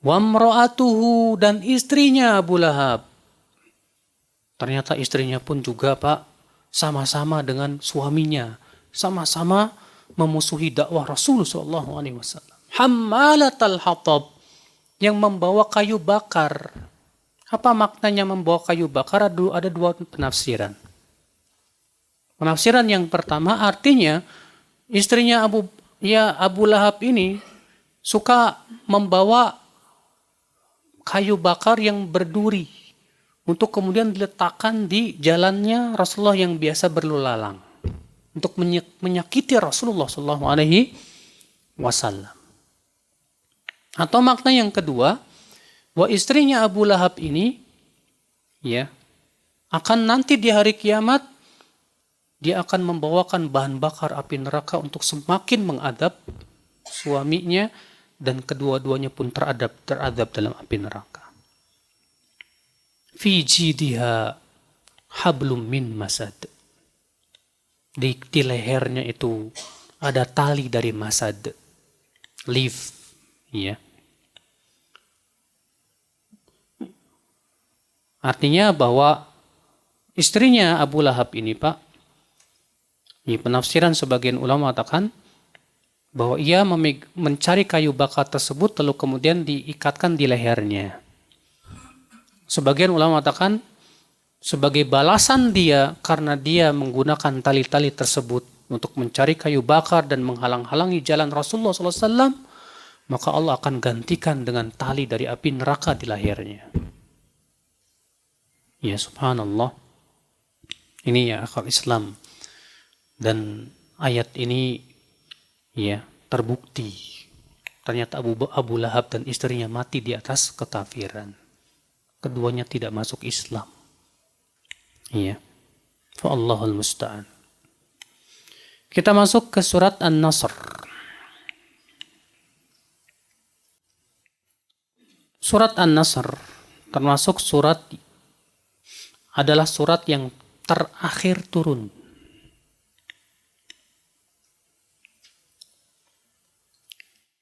Wa mra'atuhu, dan istrinya Abu Lahab. Ternyata istrinya pun juga Pak, sama-sama dengan suaminya, sama-sama memusuhi dakwah Rasul sallallahu alaihi wasallam. Hammalatal hatab, yang membawa kayu bakar. Apa maknanya membawa kayu bakar? Ada dua penafsiran. Penafsiran yang pertama artinya istrinya Abu Lahab ini suka membawa kayu bakar yang berduri untuk kemudian diletakkan di jalannya Rasulullah yang biasa berlalu-lalang untuk menyakiti Rasulullah sallallahu alaihi wasallam. Atau makna yang kedua, bahwa istrinya Abu Lahab ini akan nanti di hari kiamat dia akan membawakan bahan bakar api neraka untuk semakin mengadab suaminya, dan kedua-duanya pun teradab dalam api neraka. Fi jidiha hablum min masad. Di lehernya itu ada tali dari masad, leaf, Artinya bahwa istrinya Abu Lahab ini Pak, penafsiran sebagian ulama mengatakan bahwa ia mencari kayu bakar tersebut lalu kemudian diikatkan di lehernya. Sebagian ulama mengatakan sebagai balasan dia karena dia menggunakan tali-tali tersebut untuk mencari kayu bakar dan menghalang-halangi jalan Rasulullah SAW, maka Allah akan gantikan dengan tali dari api neraka di lehernya. Ya subhanallah. Ini ya akal Islam. Dan ayat ini terbukti. Ternyata Abu Lahab dan istrinya mati di atas kekafiran. Keduanya tidak masuk Islam. Fa'allahul musta'an. Kita masuk ke surat An-Nasr. Surat An-Nasr termasuk adalah surat yang terakhir turun.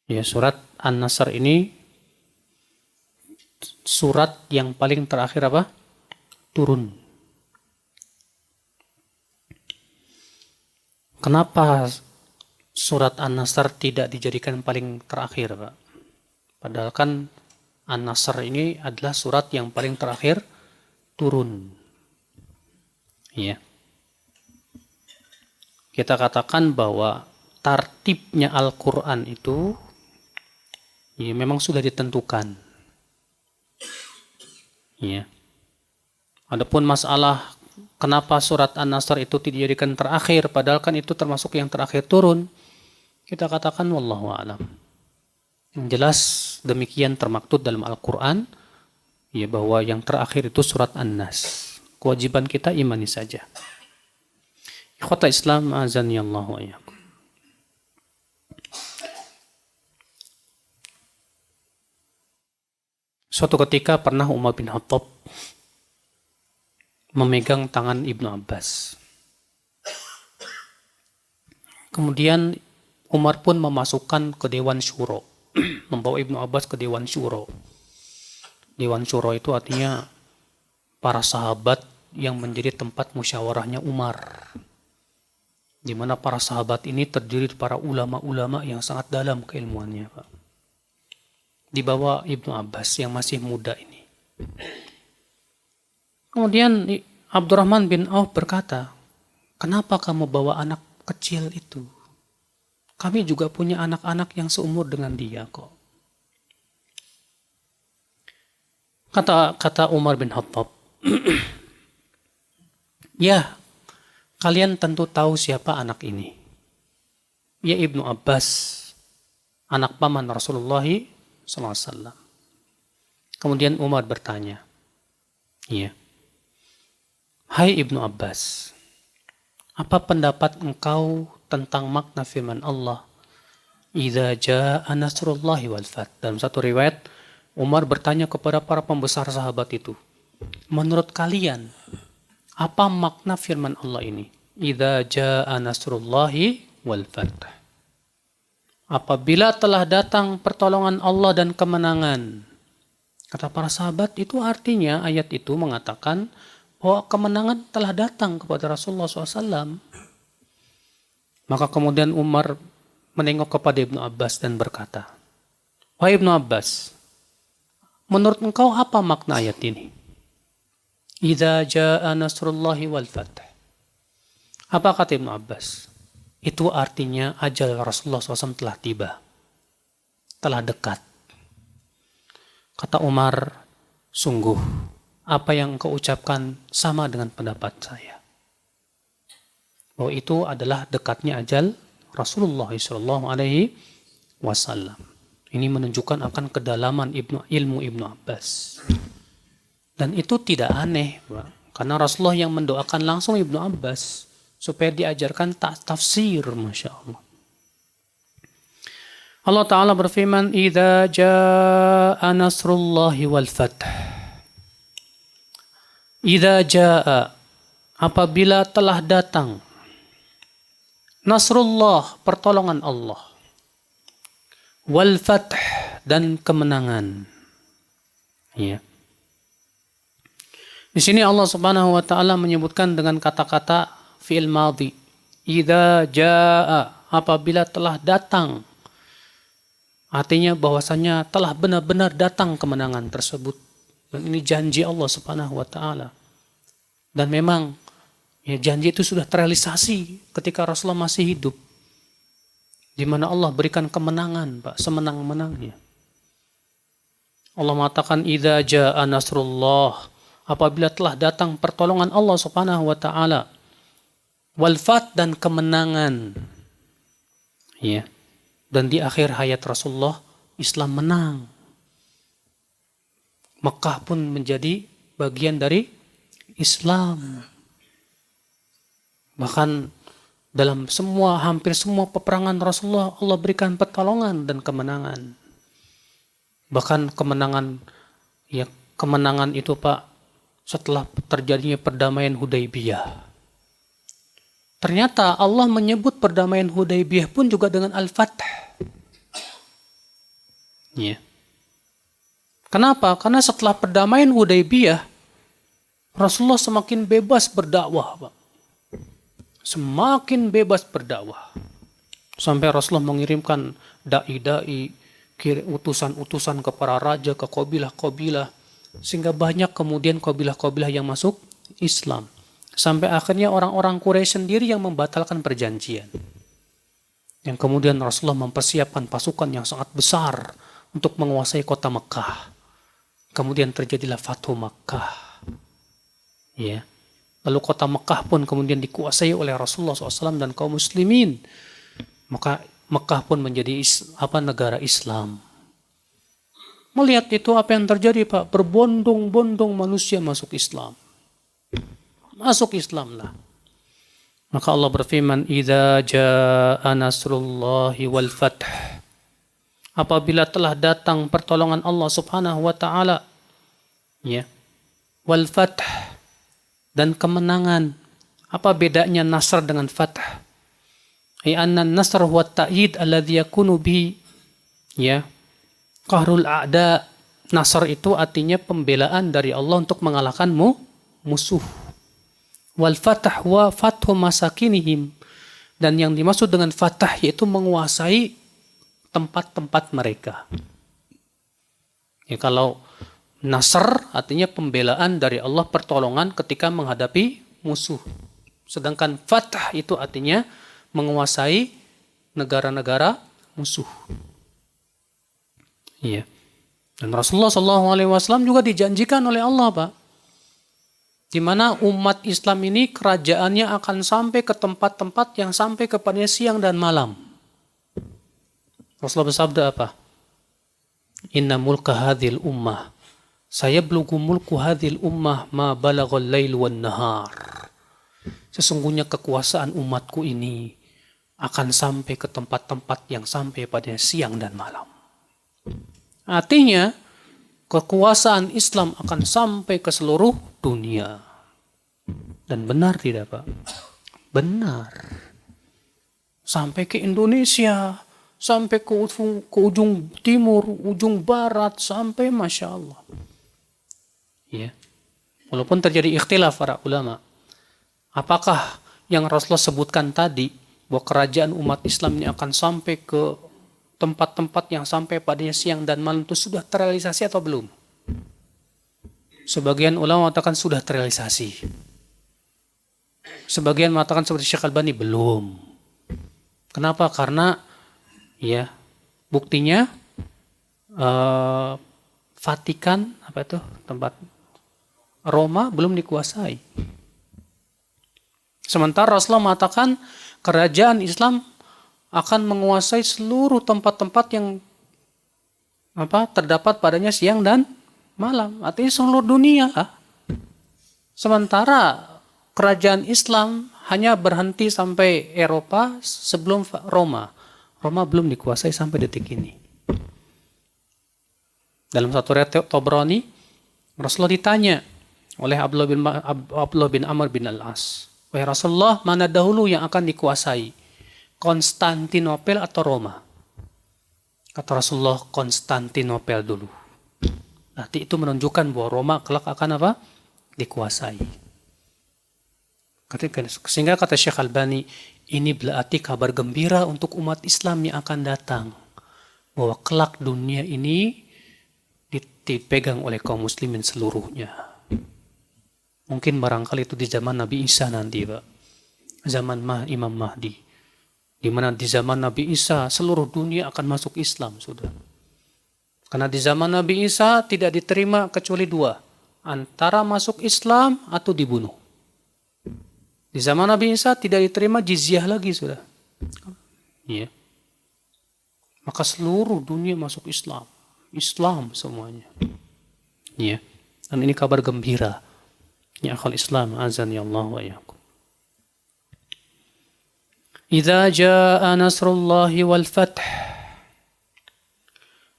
Surat An-Nasr ini surat yang paling terakhir turun. Kenapa surat An-Nasr tidak dijadikan paling terakhir, Pak? Padahal kan An-Nasr ini adalah surat yang paling terakhir turun. Kita katakan bahwa tartibnya Al-Quran itu memang sudah ditentukan. Adapun masalah kenapa surat An-Nasr itu dijadikan terakhir, padahal kan itu termasuk yang terakhir turun, kita katakan wallahu a'lam. Yang jelas demikian termaktub dalam Al-Quran, bahwa yang terakhir itu surat An-Nas. Kewajiban kita imani saja. Ikhwata Islam, azani Allah wa iyyakum. Suatu ketika pernah Umar bin Khattab memegang tangan Ibnu Abbas. Kemudian Umar pun memasukkan ke Dewan Syuro, membawa Ibnu Abbas ke Dewan Syuro. Dewan Syuro itu artinya para sahabat yang menjadi tempat musyawarahnya Umar, di mana para sahabat ini terdiri dari para ulama-ulama yang sangat dalam keilmuannya, Pak. Di bawah Ibnu Abbas yang masih muda ini. Kemudian Abdurrahman bin Auf berkata, kenapa kamu bawa anak kecil itu? Kami juga punya anak-anak yang seumur dengan dia kok. Kata Umar bin Khattab, ya, kalian tentu tahu siapa anak ini. Ya Ibnu Abbas, anak paman Rasulullah SAW. Kemudian Umar bertanya, hai Ibnu Abbas, apa pendapat engkau tentang makna firman Allah, idza jaa nasrullahi wal fath? Dalam satu riwayat, Umar bertanya kepada para pembesar sahabat itu, menurut kalian, apa makna firman Allah ini? Idza jaa nasrullahi wal fath. Apabila telah datang pertolongan Allah dan kemenangan. Kata para sahabat, itu artinya ayat itu mengatakan bahwa kemenangan telah datang kepada Rasulullah SAW. Maka kemudian Umar menengok kepada Ibnu Abbas dan berkata, "Wahai Ibnu Abbas, menurut engkau apa makna ayat ini? Idza jaa nasrullahi wal fath." Apa kata Ibnu Abbas? Itu artinya ajal Rasulullah SAW telah tiba, telah dekat. Kata Umar, sungguh apa yang engkau ucapkan sama dengan pendapat saya. Bahwa itu adalah dekatnya ajal Rasulullah SAW. Ini menunjukkan akan kedalaman ilmu Ibnu Abbas. Dan itu tidak aneh, karena Rasulullah yang mendoakan langsung Ibnu Abbas supaya diajarkan tafsir, Masya Allah. Allah Ta'ala berfirman, "Idza jaa nasrullahi wal fath." Idza jaa, apabila telah datang, nasrullah, pertolongan Allah, wal fath, dan kemenangan. Ya. Di sini Allah Subhanahu wa taala menyebutkan dengan kata-kata fi'il madhi. Idza jaa, apabila telah datang. Artinya bahwasanya telah benar-benar datang kemenangan tersebut. Dan ini janji Allah Subhanahu wa taala. Dan memang ya, janji itu sudah terrealisasi ketika Rasulullah masih hidup. Di mana Allah berikan kemenangan, Pak, semenang-menangnya. Allah mengatakan idza jaa nasrullah, apabila telah datang pertolongan Allah Subhanahu wa taala, wal fath, dan kemenangan. Ya. Dan di akhir hayat Rasulullah, Islam menang. Mekah pun menjadi bagian dari Islam. Bahkan dalam hampir semua peperangan Rasulullah, Allah berikan pertolongan dan kemenangan. Bahkan kemenangan itu, Pak, setelah terjadinya perdamaian Hudaybiyah. Ternyata Allah menyebut perdamaian Hudaybiyah pun juga dengan Al-Fath. Ya. Kenapa? Karena setelah perdamaian Hudaybiyah, Rasulullah semakin bebas berdakwah, Pak. Semakin bebas berdakwah. Sampai Rasulullah mengirimkan dai-dai, utusan-utusan ke para raja, ke kabilah-kabilah, sehingga banyak kemudian kabilah-kabilah yang masuk Islam. Sampai akhirnya orang-orang Quraisy sendiri yang membatalkan perjanjian. Yang kemudian Rasulullah mempersiapkan pasukan yang sangat besar untuk menguasai kota Mekah. Kemudian terjadilah Fathu Mekah. Ya. Lalu kota Mekah pun kemudian dikuasai oleh Rasulullah SAW dan kaum muslimin. Maka Mekah pun menjadi negara Islam. Melihat itu apa yang terjadi, Pak? Berbondong-bondong manusia masuk Islam. Masuk Islam lah. Maka Allah berfirman, "Idza jaa nasrullahi wal fath." Apabila telah datang pertolongan Allah Subhanahu wa taala, ya. Wal fath, dan kemenangan. Apa bedanya nasr dengan fath? Ai anna an-nasr huwa at-ta'yid alladhi yakunu bi, ya, qahrul a'da. Nasr itu artinya pembelaan dari Allah untuk mengalahkan musuh. Wal fatah wa fathu masakinihim, dan yang dimaksud dengan fatah yaitu menguasai tempat-tempat mereka. Ya, kalau nasr artinya pembelaan dari Allah, pertolongan ketika menghadapi musuh. Sedangkan fatah itu artinya menguasai negara-negara musuh. Iya. Dan Rasulullah SAW juga dijanjikan oleh Allah, Pak, di mana umat Islam ini kerajaannya akan sampai ke tempat-tempat yang sampai kepada siang dan malam. Rasulullah bersabda apa? Inna mulka hadhil ummah, saya belughu mulku hadhil ummah ma balaghal lail wan nahar. Sesungguhnya kekuasaan umatku ini akan sampai ke tempat-tempat yang sampai pada siang dan malam. Artinya, kekuasaan Islam akan sampai ke seluruh dunia. Dan benar tidak, Pak? Benar. Sampai ke Indonesia, sampai ke ujung timur, ujung barat, sampai Masya Allah. Ya. Walaupun terjadi ikhtilaf para ulama. Apakah yang Rasulullah sebutkan tadi, bahwa kerajaan umat Islam ini akan sampai ke tempat-tempat yang sampai padanya siang dan malam itu sudah terrealisasi atau belum? Sebagian ulama mengatakan sudah terrealisasi. Sebagian mengatakan seperti Syekh Albani, belum. Kenapa? Karena ya buktinya Vatikan, apa itu tempat Roma belum dikuasai. Sementara Rasulullah mengatakan kerajaan Islam akan menguasai seluruh tempat-tempat yang terdapat padanya siang dan malam. Artinya seluruh dunia lah. Sementara kerajaan Islam hanya berhenti sampai Eropa sebelum Roma. Roma belum dikuasai sampai detik ini. Dalam satu riwayat Tabrani, Rasulullah ditanya oleh Abdullah bin Amr bin Al-As, wahai Rasulullah, mana dahulu yang akan dikuasai? Konstantinopel atau Roma? Kata Rasulullah, Konstantinopel dulu. Nanti itu menunjukkan bahwa Roma kelak akan apa? Dikuasai. Sehingga kata Syekh Albani, ini berarti kabar gembira untuk umat Islam yang akan datang. Bahwa kelak dunia ini dipegang oleh kaum muslimin seluruhnya. Mungkin barangkali itu di zaman Nabi Isa nanti, Pak. Zaman Imam Mahdi. Di mana di zaman Nabi Isa seluruh dunia akan masuk Islam sudah. Karena di zaman Nabi Isa tidak diterima kecuali dua. Antara masuk Islam atau dibunuh. Di zaman Nabi Isa tidak diterima jizyah lagi sudah. Ya. Maka seluruh dunia masuk Islam. Islam semuanya. Ya. Dan ini kabar gembira. Ya akhal Islam, azan ya Allah wa iyyakum. Idza jaa nasrullahi wal fath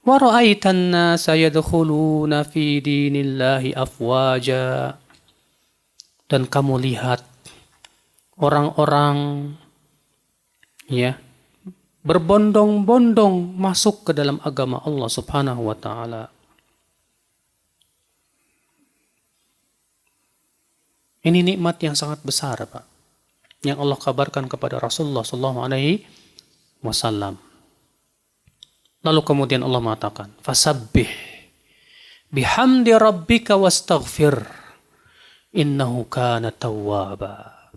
wa ra'aitan nasa yadkhuluna fi dinillahi afwaja. Dan kamu lihat orang-orang ya berbondong-bondong masuk ke dalam agama Allah Subhanahu wa taala. Ini nikmat yang sangat besar, Pak, yang Allah kabarkan kepada Rasulullah sallallahu alaihi wasallam. Lalu kemudian Allah mengatakan, "Fasabbih bihamdi rabbika wastaghfir innahu kana tawwaba."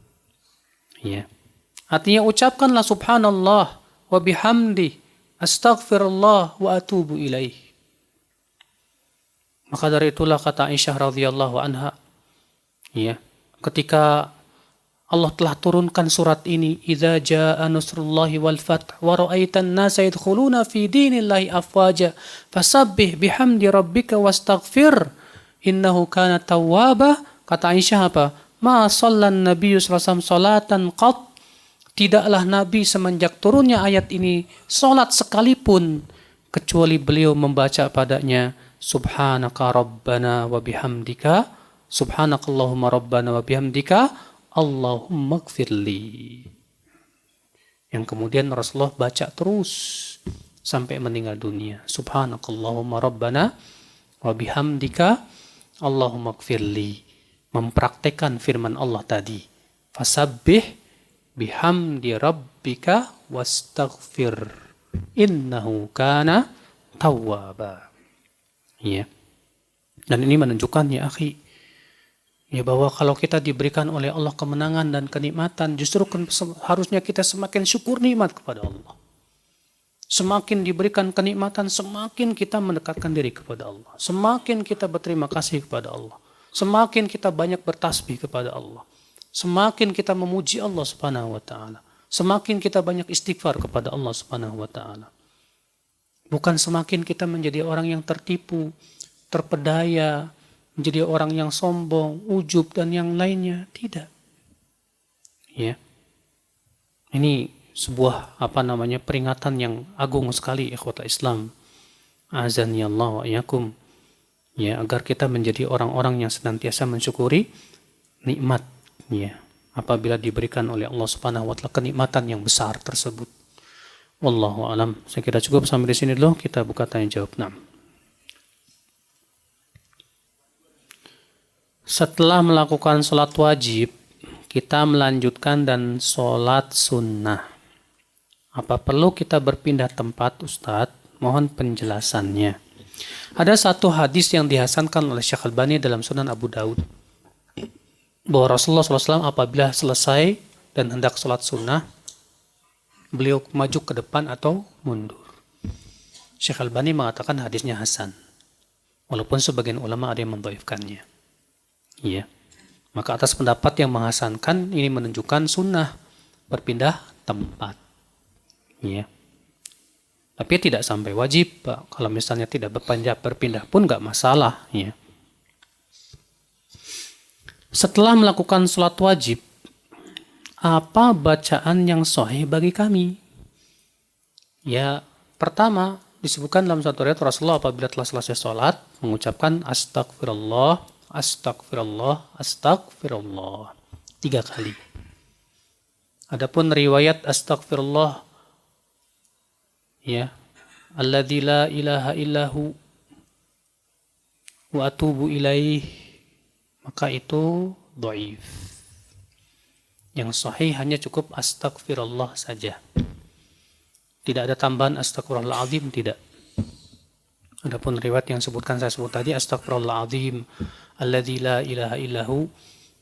Ya. Artinya ucapkanlah subhanallah wa bihamdi astaghfirullah wa atubu ilaih. Maka dari itulah kata Aisyah radhiyallahu anha, ya, ketika Allah telah turunkan surat ini, idza jaa nasrullahi wal fath wa ra'aitan nasa yadkhuluna fi dinillahi afwaja fasabbih bihamdi rabbika wastaghfir innahu kana tawwaba. Kata Aisyah apa? Ma sallan nabiyyu sallallahu alaihi wasallam salatan qat. Tidaklah Nabi semenjak turunnya ayat ini salat sekalipun kecuali beliau membaca padanya subhanaka rabbana wa bihamdika, subhanakallahumma rabbana wa bihamdika, Allahumma gfirli. Yang kemudian Rasulullah baca terus sampai meninggal dunia. Subhanakallahumma rabbana wa bihamdika, Allahumma gfirli. Mempraktekkan firman Allah tadi. Fasabbih bihamdi rabbika wastaghfir innahu kana tawwaba. Ya. Dan ini menunjukkan ya akhi, ya bahwa kalau kita diberikan oleh Allah kemenangan dan kenikmatan, justru harusnya kita semakin syukur nikmat kepada Allah. Semakin diberikan kenikmatan, semakin kita mendekatkan diri kepada Allah. Semakin kita berterima kasih kepada Allah. Semakin kita banyak bertasbih kepada Allah. Semakin kita memuji Allah Subhanahu wa taala. Semakin kita banyak istighfar kepada Allah Subhanahu wa taala. Bukan semakin kita menjadi orang yang tertipu, terpedaya, menjadi orang yang sombong, ujub dan yang lainnya, tidak. Ya. Ini sebuah peringatan yang agung sekali ikhwatal Islam. Azani Allah wa iyyakum. Ya, agar kita menjadi orang-orang yang senantiasa mensyukuri nikmat, ya, apabila diberikan oleh Allah Subhanahu wa taala kenikmatan yang besar tersebut. Wallahu alam. Saya kira cukup sampai di sini dulu, kita buka tanya jawab. Nah. Setelah melakukan sholat wajib, kita melanjutkan dan sholat sunnah. Apa perlu kita berpindah tempat, Ustadz? Mohon penjelasannya. Ada satu hadis yang dihasankan oleh Syekh Albani dalam Sunan Abu Daud, bahwa Rasulullah SAW apabila selesai dan hendak sholat sunnah, beliau maju ke depan atau mundur. Syekh Albani mengatakan hadisnya hasan, walaupun sebagian ulama ada yang mendhaifkannya. Iya. Maka atas pendapat yang menghasankan, ini menunjukkan sunnah berpindah tempat. Iya. Tapi tidak sampai wajib, Pak. Kalau misalnya tidak berpindah pun nggak masalah. Ya. Setelah melakukan sholat wajib, apa bacaan yang sahih bagi kami? Ya, pertama disebutkan dalam satu riwayat Rasulullah apabila telah selesai sholat mengucapkan astagfirullah, astagfirullah, astagfirullah 3 kali. Adapun riwayat astagfirullah, ya, alladzi la ilaha illahu wa atubu ilaih, maka itu dhaif. Yang sahih hanya cukup astagfirullah saja. Tidak ada tambahan astagfirullahaladzim, tidak. Adapun riwayat yang saya sebut tadi, astagfirullahaladzim alladzi la ilaha illahu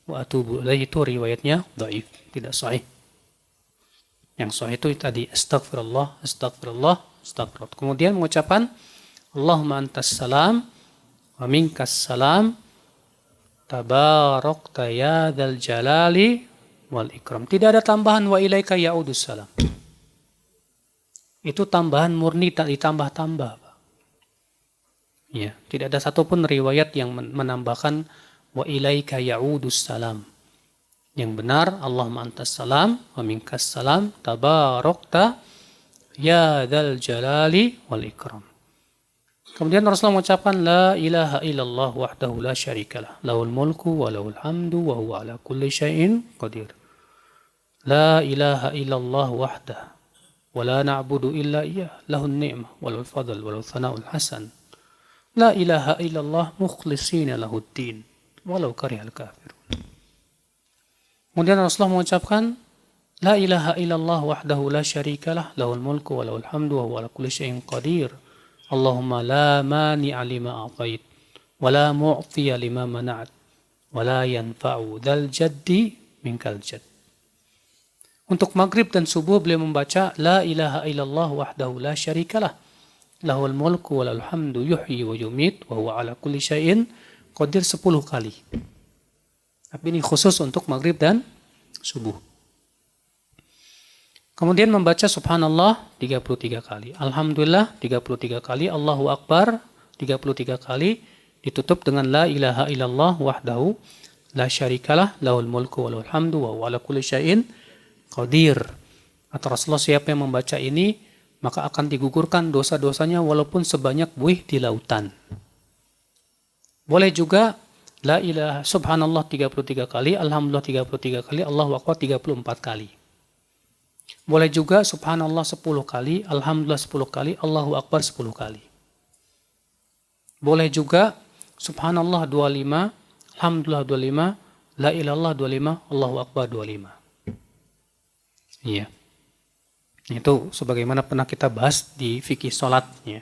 wa atubu ilaih, itu riwayatnya dhaif, tidak sahih. Yang sahih itu tadi astagfirullah, astagfirullah, astagfirullah. Kemudian mengucapkan Allahumma antas salam wa minkas salam tabarakta ya dzal jalali wal ikram. Tidak ada tambahan wa ilaika ya'udus salam. Itu tambahan murni, tak ditambah-tambah, Pak. Ya, tidak ada satupun riwayat yang menambahkan wa ilaika ya'udus salam. Yang benar, Allahumma antas salam wa minkas salam tabarakta ya dzal jalali wal ikram. Kemudian Rasulullah mengucapkan la ilaha illallah wahdahu la syarikalah, lahul mulku wa lahul hamdu wa huwa ala kulli syai'in qadir. La ilaha illallah wahdah wa la na'budu illa iyyah, lahun ni'mah wa lahul fadl wa lahul thana'ul hasan. La ilaha illallah mukhlishina lahuddin walau karihal kafirun. Kemudian Rasulullah mengucapkan la ilaha illallah wahdahu la syarikalah, lahul mulku wa lahul hamdu wa huwa ala kulli syai'in qadir. Allahumma la mani'a lima a'tait wa la mu'tiya lima mana'at wa la yanfa'u dzal jaddi minkal jadd. Untuk maghrib dan subuh beliau membaca la ilaha illallah wahdahu la syarikalah, lahul mulku wa lahul hamdu yuhyi wa yumit wa huwa ala kulli syai'in qadir 10 kali. Tapi ini khusus untuk maghrib dan subuh. Kemudian membaca subhanallah 33 kali. Alhamdulillah 33 kali. Allahu Akbar 33 kali. Ditutup dengan la ilaha illallah wahdahu la syarikalah, lahul mulku wa lahul hamdu wa huwa ala kulli syai'in qadir. Kata Rasulullah, siapa yang membaca ini, maka akan digugurkan dosa-dosanya walaupun sebanyak buih di lautan. Boleh juga la ilaha subhanallah 33 kali, alhamdulillah 33 kali, Allahu Akbar 34 kali. Boleh juga subhanallah 10 kali, alhamdulillah 10 kali, Allahu Akbar 10 kali. Boleh juga subhanallah 25, alhamdulillah 25, la ilallah 25, Allahu Akbar 25. Iya. Itu sebagaimana pernah kita bahas di fikih salatnya.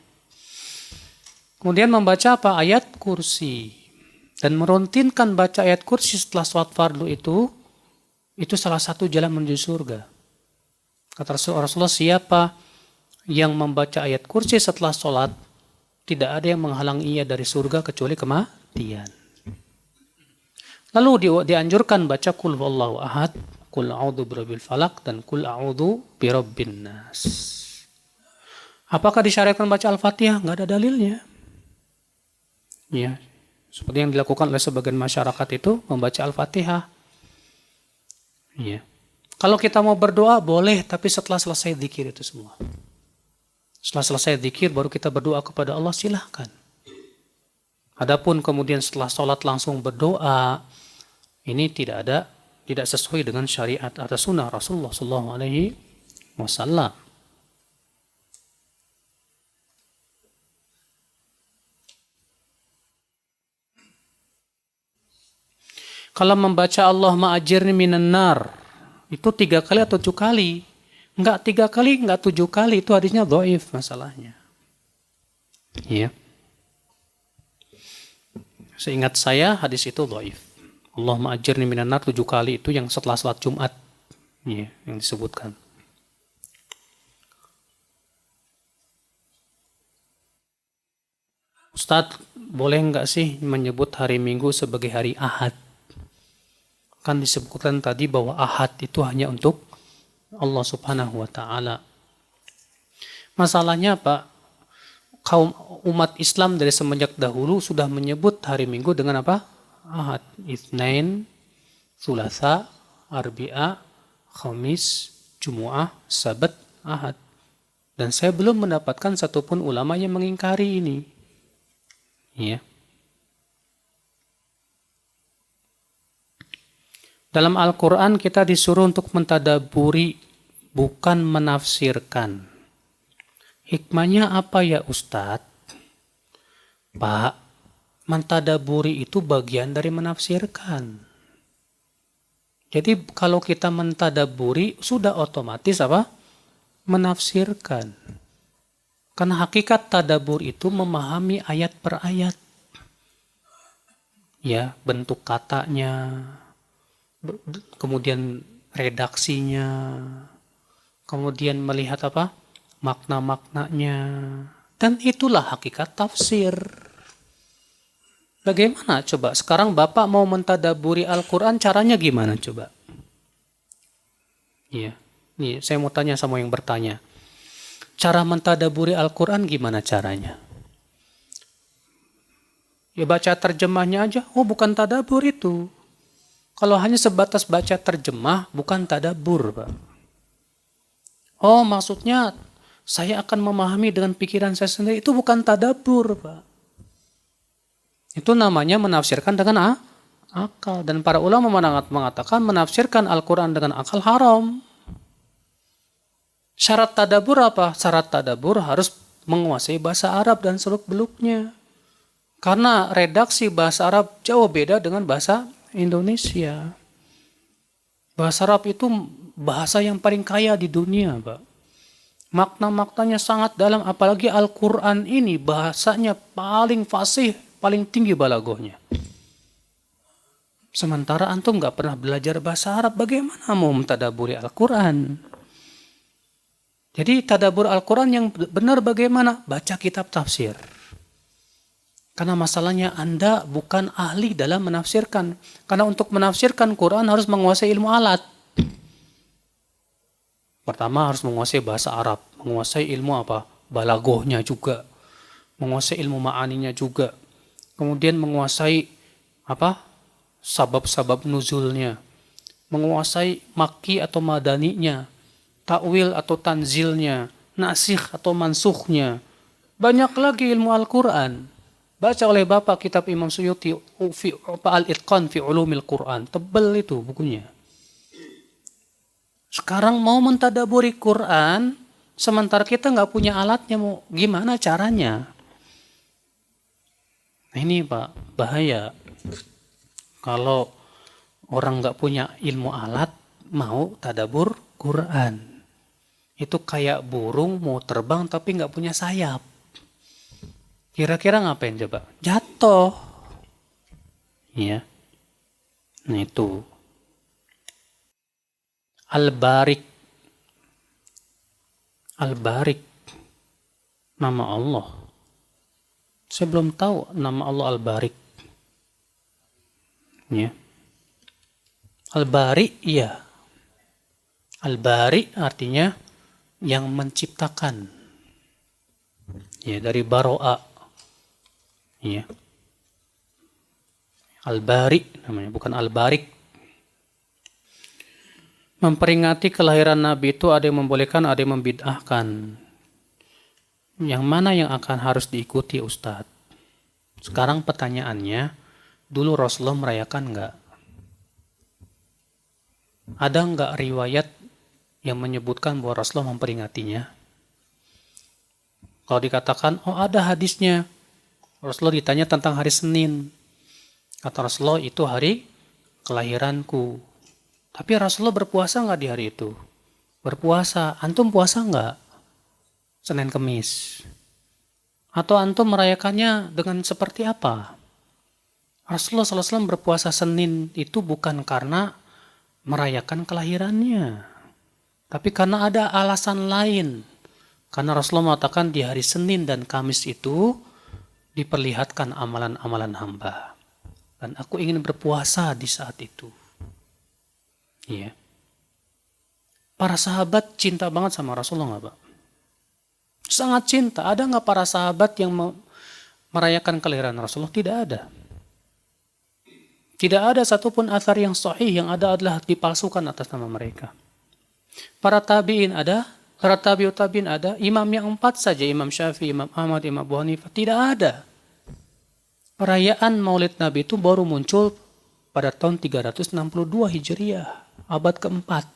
Kemudian membaca apa? Ayat kursi. Dan merutinkan baca ayat kursi setelah sholat fardu itu salah satu jalan menuju surga. Kata Rasulullah, siapa yang membaca ayat kursi setelah sholat, tidak ada yang menghalangi ia dari surga kecuali kematian. Lalu dianjurkan baca kul huwallahu ahad, kul a'udzu birabbil falaq, dan kul a'udzu birabbin nas. Apakah disyariatkan baca Al-Fatihah? Nggak ada dalilnya. Ya. Seperti yang dilakukan oleh sebagian masyarakat itu membaca Al-Fatihah. Ya. Kalau kita mau berdoa boleh, tapi setelah selesai zikir itu semua. Setelah selesai zikir baru kita berdoa kepada Allah, silahkan. Adapun kemudian setelah sholat langsung berdoa, ini tidak sesuai dengan syariat atau sunnah Rasulullah SAW. Kalau membaca Allahumma ajirni minan nar, itu 3 kali atau 7 kali? Enggak 3 kali, enggak 7 kali, itu hadisnya dhaif masalahnya. Ya. Seingat saya hadis itu dhaif. Allahumma ajirni minan nar 7 kali itu yang setelah salat Jumat. Ya, yang disebutkan. Ustadz, boleh nggak sih menyebut hari Minggu sebagai hari Ahad? Kan disebutkan tadi bahwa Ahad itu hanya untuk Allah Subhanahu wa Ta'ala. Masalahnya apa? Kaum umat Islam dari semenjak dahulu sudah menyebut hari Minggu dengan apa? Ahad. Itsnain, Tsulatsa, Arbi'a, Khamis, Jumu'ah, Sabat, Ahad. Dan saya belum mendapatkan satupun ulama yang mengingkari ini. Ya. Dalam Al-Quran kita disuruh untuk mentadaburi, bukan menafsirkan. Hikmahnya apa ya Ustadz? Pak, mentadaburi itu bagian dari menafsirkan. Jadi kalau kita mentadaburi sudah otomatis apa? Menafsirkan. Karena hakikat tadabur itu memahami ayat per ayat. Ya, bentuk katanya, kemudian redaksinya, kemudian melihat apa? Makna-maknanya. Dan itulah hakikat tafsir. Bagaimana coba? Sekarang Bapak mau mentadaburi Al-Quran, caranya gimana coba? Iya. Nih, saya mau tanya sama yang bertanya. Cara mentadaburi Al-Quran gimana caranya? Ya baca terjemahnya aja. Oh bukan tadabur itu. Kalau hanya sebatas baca terjemah, bukan tadabur, Pak. Oh maksudnya saya akan memahami dengan pikiran saya sendiri. Itu bukan tadabur, Pak. Itu namanya menafsirkan dengan akal. Dan para ulama mengatakan menafsirkan Al-Quran dengan akal haram. Syarat tadabur apa? Syarat tadabur harus menguasai bahasa Arab dan seluk-beluknya. Karena redaksi bahasa Arab jauh beda dengan bahasa Indonesia. Bahasa Arab itu bahasa yang paling kaya di dunia, Pak. Makna-maknanya sangat dalam, apalagi Al-Quran ini bahasanya paling fasih, paling tinggi balagohnya. Sementara antum nggak pernah belajar bahasa Arab, bagaimana mau mentadaburi Al-Quran? Jadi tadabur Al-Quran yang benar bagaimana? Baca kitab tafsir. Karena masalahnya Anda bukan ahli dalam menafsirkan. Karena untuk menafsirkan Quran harus menguasai ilmu alat. Pertama harus menguasai bahasa Arab. Menguasai ilmu apa? Balagohnya juga. Menguasai ilmu ma'aninya juga. Kemudian menguasai apa? Sabab-sabab nuzulnya. Menguasai makki atau madaninya. Ta'wil atau tanzilnya, nasikh atau mansukhnya. Banyak lagi ilmu Al-Quran. Baca oleh Bapak kitab Imam Suyuti, Al-Itqan fi Ulumil Quran. Tebal itu bukunya. Sekarang mau mentadaburi Quran, sementara kita nggak punya alatnya, mau gimana caranya? Nah ini Pak, bahaya. Kalau orang nggak punya ilmu alat, mau tadabur Quran. Itu kayak burung mau terbang tapi nggak punya sayap. Kira-kira ngapain coba? Jatuh. Ya. Nah itu. Al-Barik. Al-Barik. Nama Allah. Saya belum tahu nama Allah Al-Barik. Ya. Al-Bari, iya. Al-Bari artinya yang menciptakan. Ya, dari baro'a. Ya. Al-Bari namanya, bukan Al-Barik. Memperingati kelahiran Nabi itu ada yang membolehkan, ada yang membid'ahkan. Yang mana yang akan harus diikuti Ustadz? Sekarang pertanyaannya, dulu Rasulullah merayakan enggak? Ada enggak riwayat yang menyebutkan bahwa Rasulullah memperingatinya? Kalau dikatakan, oh ada hadisnya. Rasulullah ditanya tentang hari Senin. Kata Rasulullah itu hari kelahiranku. Tapi Rasulullah berpuasa nggak di hari itu? Berpuasa. Antum puasa nggak? Senin Kemis. Atau antum merayakannya dengan seperti apa? Rasulullah SAW berpuasa Senin itu bukan karena merayakan kelahirannya. Tapi karena ada alasan lain. Karena Rasulullah mengatakan di hari Senin dan Kamis itu diperlihatkan amalan-amalan hamba. Dan aku ingin berpuasa di saat itu. Iya. Para sahabat cinta banget sama Rasulullah nggak, Pak? Sangat cinta. Ada nggak para sahabat yang merayakan kelahiran Rasulullah? Tidak ada. Tidak ada satupun athar yang sahih, yang ada adalah dipalsukan atas nama mereka. Para tabi'in ada, para tabi'ut tabi'in ada, imam yang 4 saja, Imam Syafi'i, Imam Ahmad, Imam Abu Hanifah, tidak ada. Perayaan Maulid Nabi itu baru muncul pada tahun 362 Hijriah, abad keempat.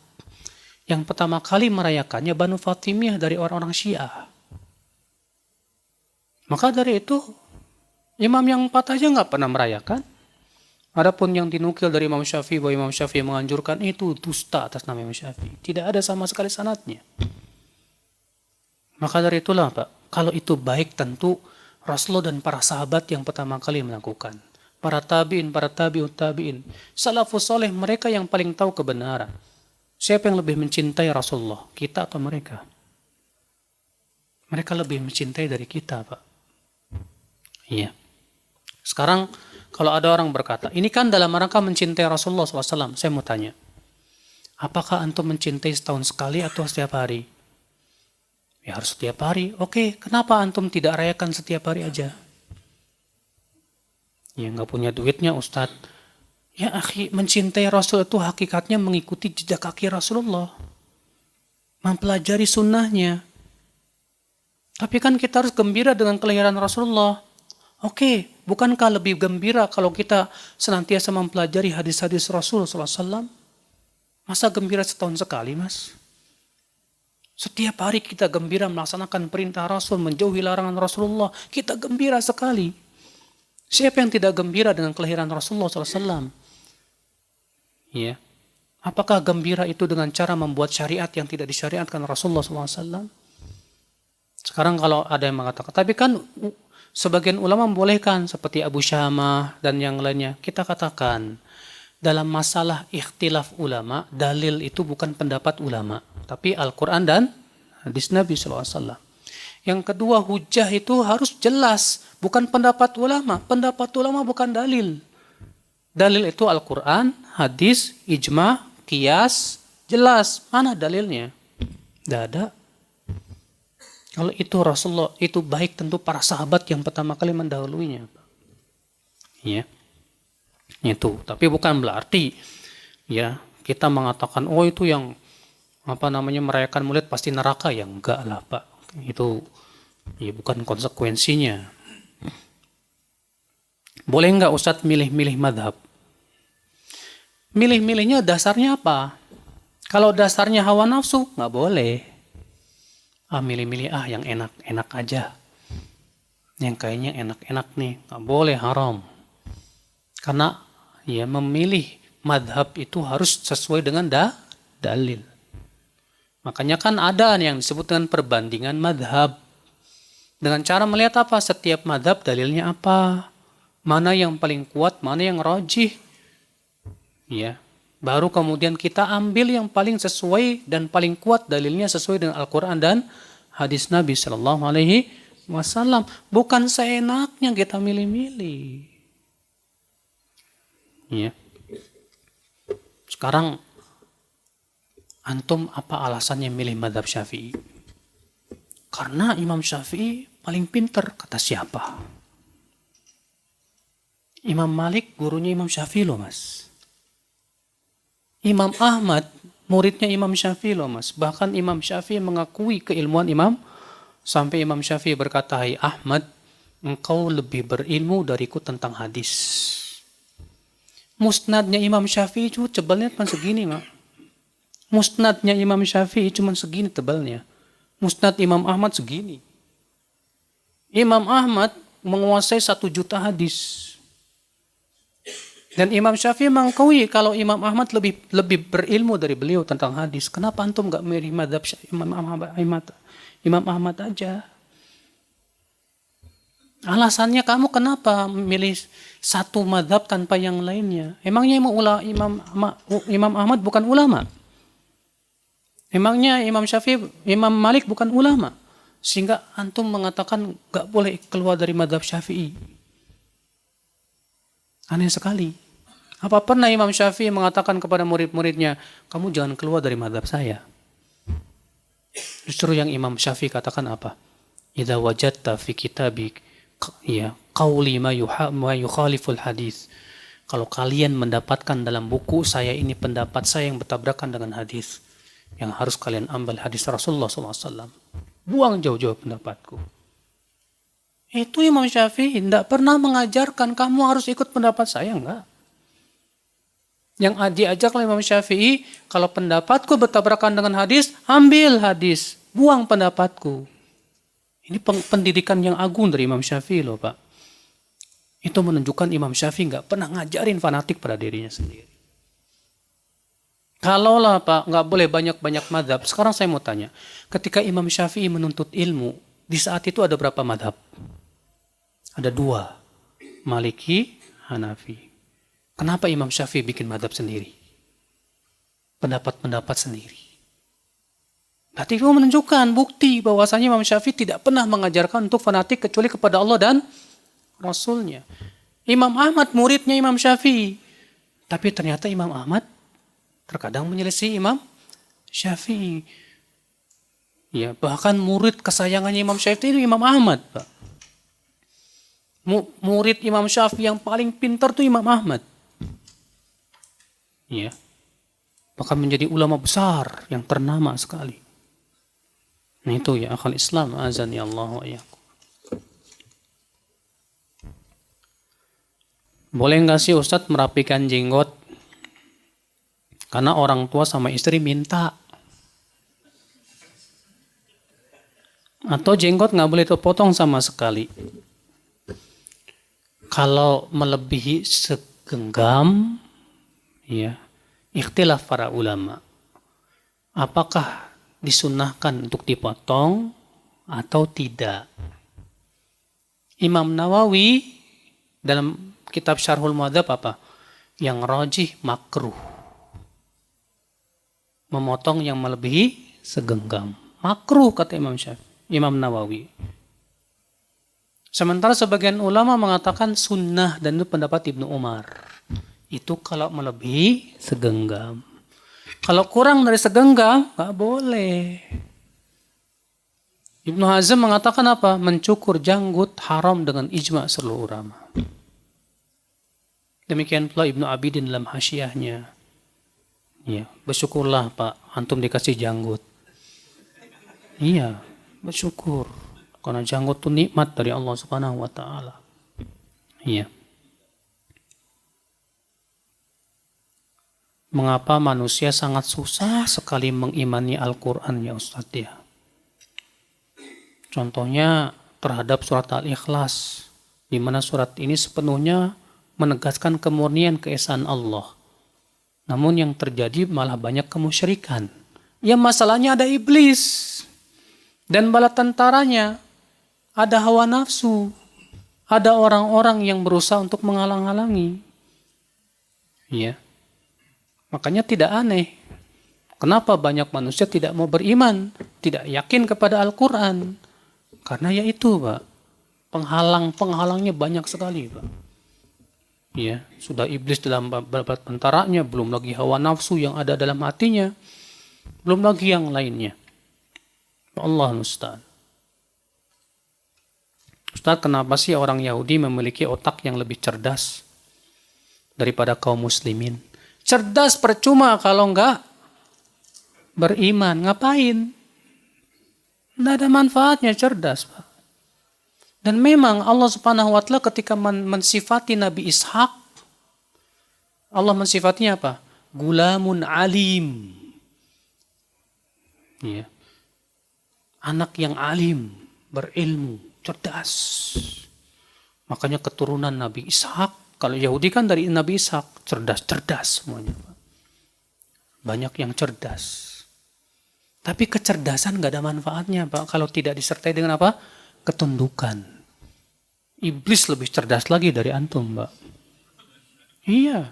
Yang pertama kali merayakannya Banu Fatimiyah dari orang-orang Syiah. Maka dari itu, imam yang 4 aja nggak pernah merayakan. Adapun yang dinukil dari Imam Syafi'i bahwa Imam Syafi'i menganjurkan itu dusta atas nama Imam Syafi'i. Tidak ada sama sekali sanadnya. Maka dari itulah Pak, kalau itu baik tentu Rasulullah dan para sahabat yang pertama kali melakukan. Para tabi'in, para tabi'ut tabi'in. Salafus soleh, mereka yang paling tahu kebenaran. Siapa yang lebih mencintai Rasulullah? Kita atau mereka? Mereka lebih mencintai dari kita, Pak. Iya. Sekarang, kalau ada orang berkata, ini kan dalam rangka mencintai Rasulullah SAW. Saya mau tanya, apakah antum mencintai setahun sekali atau setiap hari? Ya harus setiap hari. Oke, kenapa antum tidak rayakan setiap hari aja? Ya nggak punya duitnya Ustadz. Ya akhi, mencintai Rasul itu hakikatnya mengikuti jejak kaki Rasulullah. Mempelajari sunnahnya. Tapi kan kita harus gembira dengan kelahiran Rasulullah. Oke, bukankah lebih gembira kalau kita senantiasa mempelajari hadis-hadis Rasul SAW? Masa gembira setahun sekali, Mas? Setiap hari kita gembira melaksanakan perintah Rasul, menjauhi larangan Rasulullah. Kita gembira sekali. Siapa yang tidak gembira dengan kelahiran Rasulullah SAW? Ya. Apakah gembira itu dengan cara membuat syariat yang tidak disyariatkan Rasulullah SAW? Sekarang kalau ada yang mengatakan, tapi kan sebagian ulama membolehkan seperti Abu Syamah dan yang lainnya. Kita katakan dalam masalah ikhtilaf ulama, dalil itu bukan pendapat ulama, tapi Al-Quran dan hadis Nabi SAW. Yang kedua, hujjah itu harus jelas, bukan pendapat ulama. Pendapat ulama bukan dalil. Dalil itu Al-Quran, hadis, ijma, qiyas, jelas. Mana dalilnya? Tidak ada. Kalau itu Rasulullah, itu baik tentu para sahabat yang pertama kali mendahuluinya. Ya. Itu. Tapi bukan berarti ya kita mengatakan oh itu yang merayakan Maulid pasti neraka, ya enggak lah Pak. Itu ya bukan konsekuensinya. Boleh enggak Ustadz milih-milih madhab? Milih-milihnya dasarnya apa? Kalau dasarnya hawa nafsu, enggak boleh. Milih-milih yang enak-enak aja. Yang kayaknya enak-enak nih, enggak boleh, haram. Karena ya memilih madhab itu harus sesuai dengan dalil. Makanya kan ada yang disebut dengan perbandingan madhab. Dengan cara melihat apa? Setiap madhab dalilnya apa? Mana yang paling kuat, mana yang rajih. Ya, baru kemudian kita ambil yang paling sesuai dan paling kuat dalilnya sesuai dengan Al-Quran dan hadis Nabi SAW. Bukan seenaknya kita milih-milih. Ya. Sekarang antum apa alasannya milih madhab Syafi'i? Karena Imam Syafi'i paling pintar, kata siapa? Imam Malik gurunya Imam Syafi'i loh Mas. Imam Ahmad muridnya Imam Syafi'i loh Mas. Bahkan Imam Syafi'i mengakui keilmuan Imam, sampai Imam Syafi'i berkata, hai Ahmad, engkau lebih berilmu dariku tentang hadis. Musnadnya Imam Syafi'i itu tebalnya cuma segini, Mak. Musnadnya Imam Syafi'i cuma segini tebalnya. Musnad Imam Ahmad segini. Imam Ahmad menguasai 1 juta hadis. Dan Imam Syafi'i mengakui kalau Imam Ahmad lebih berilmu dari beliau tentang hadis. Kenapa antum nggak milih madhab Imam Ahmad aja? Alasannya kamu kenapa memilih satu madhab tanpa yang lainnya? Emangnya Imam Ahmad bukan ulama? Emangnya Imam Syafi'i, Imam Malik bukan ulama? Sehingga antum mengatakan gak boleh keluar dari madhab Syafi'i. Aneh sekali. Apa pernah Imam Syafi'i mengatakan kepada murid-muridnya, kamu jangan keluar dari madhab saya? Justru yang Imam Syafi'i katakan apa? Idza wajadta fi kitabik qauli ma yukhaliful hadis. Kalau kalian mendapatkan dalam buku saya ini pendapat saya yang bertabrakan dengan hadis, yang harus kalian ambil hadis Rasulullah SAW. Buang jauh-jauh pendapatku. Itu Imam Syafi'i tidak pernah mengajarkan kamu harus ikut pendapat saya, enggak. Yang diajak oleh Imam Syafi'i, kalau pendapatku bertabrakan dengan hadis, ambil hadis, buang pendapatku. Ini pendidikan yang agung dari Imam Syafi'i loh Pak. Itu menunjukkan Imam Syafi'i nggak pernah ngajarin fanatik pada dirinya sendiri. Kalaulah Pak nggak boleh banyak-banyak madhab, sekarang saya mau tanya, ketika Imam Syafi'i menuntut ilmu, di saat itu ada berapa madhab? Ada 2, Maliki, Hanafi. Kenapa Imam Syafi'i bikin madhab sendiri? Pendapat-pendapat sendiri. Berarti itu menunjukkan bukti bahwasanya Imam Syafi'i tidak pernah mengajarkan untuk fanatik kecuali kepada Allah dan Rasulnya. Imam Ahmad muridnya Imam Syafi'i. Tapi ternyata Imam Ahmad terkadang menyelisih Imam Syafi'i. Ya, bahkan murid kesayangannya Imam Syafi'i itu Imam Ahmad, Pak. Murid Imam Syafi'i yang paling pintar itu Imam Ahmad. Ya. Bahkan menjadi ulama besar yang ternama sekali. Nah itu ya akhal Islam, azani Allah wa iyyakum. Boleh nggak sih Ustadz merapikan jenggot? Karena orang tua sama istri minta. Atau jenggot nggak boleh terpotong sama sekali. Kalau melebihi segenggam, ya, ikhtilaf para ulama. Apakah disunahkan untuk dipotong atau tidak? Imam Nawawi dalam kitab Syarhul Muhadzab apa? Yang rajih makruh. Memotong yang melebihi segenggam. Makruh kata Imam Nawawi. Sementara sebagian ulama mengatakan sunnah dan itu pendapat Ibnu Umar. Itu kalau melebihi segenggam. Kalau kurang dari segenggam, nggak boleh. Ibnu Hazm mengatakan apa? Mencukur janggut haram dengan ijma' seluruh ulama. Demikian pula Ibnu Abidin dalam hasyiahnya. Ya, bersyukurlah Pak, antum dikasih janggut. Iya, bersyukur. Karena janggut itu nikmat dari Allah Subhanahu wa taala. Iya. Mengapa manusia sangat susah sekali mengimani Al-Quran ya Ustadz ya? Contohnya terhadap surat Al-Ikhlas, di mana surat ini sepenuhnya menegaskan kemurnian keesaan Allah. Namun yang terjadi malah banyak kemusyrikan. Ya masalahnya ada iblis dan bala tentaranya, ada hawa nafsu, ada orang-orang yang berusaha untuk menghalang-halangi. Ya. Makanya tidak aneh. Kenapa banyak manusia tidak mau beriman, tidak yakin kepada Al-Quran? Karena ya itu Pak, penghalangnya banyak sekali Pak. Ya, sudah iblis dalam babat pentaranya, belum lagi hawa nafsu yang ada dalam hatinya, belum lagi yang lainnya. Allah musta'an. Ustaz, kenapa sih orang Yahudi memiliki otak yang lebih cerdas daripada kaum muslimin? Cerdas percuma kalau enggak beriman. Ngapain? Tidak ada manfaatnya cerdas, Pak. Dan memang Allah Subhanahu wa taala ketika mensifati Nabi Ishak, Allah mensifatinya apa? Gulamun alim. Ya. Anak yang alim, berilmu, cerdas. Makanya keturunan Nabi Ishak Kalau Yahudi kan dari Nabi Ishak, cerdas semuanya. Banyak yang cerdas. Tapi kecerdasan nggak ada manfaatnya, Pak, kalau tidak disertai dengan apa? Ketundukan. Iblis lebih cerdas lagi dari antum, Pak. Iya,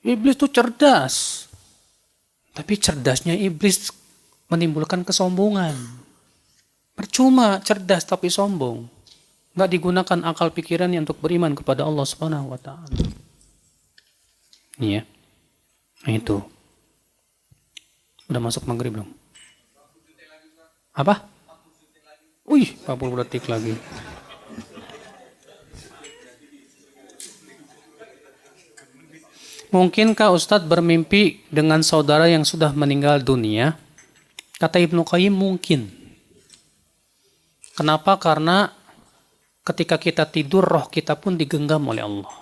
iblis itu cerdas. Tapi cerdasnya iblis menimbulkan kesombongan. Percuma cerdas tapi sombong. Nggak digunakan akal pikirannya untuk beriman kepada Allah Subhanahu wa Ta'ala. Iya. Nah, itu. Udah masuk maghrib belum? Apa? Wih, 40 detik lagi. Mungkinkah Ustadz bermimpi dengan saudara yang sudah meninggal dunia? Kata Ibnu Qayyim, mungkin. Kenapa? Karena ketika kita tidur, roh kita pun digenggam oleh Allah.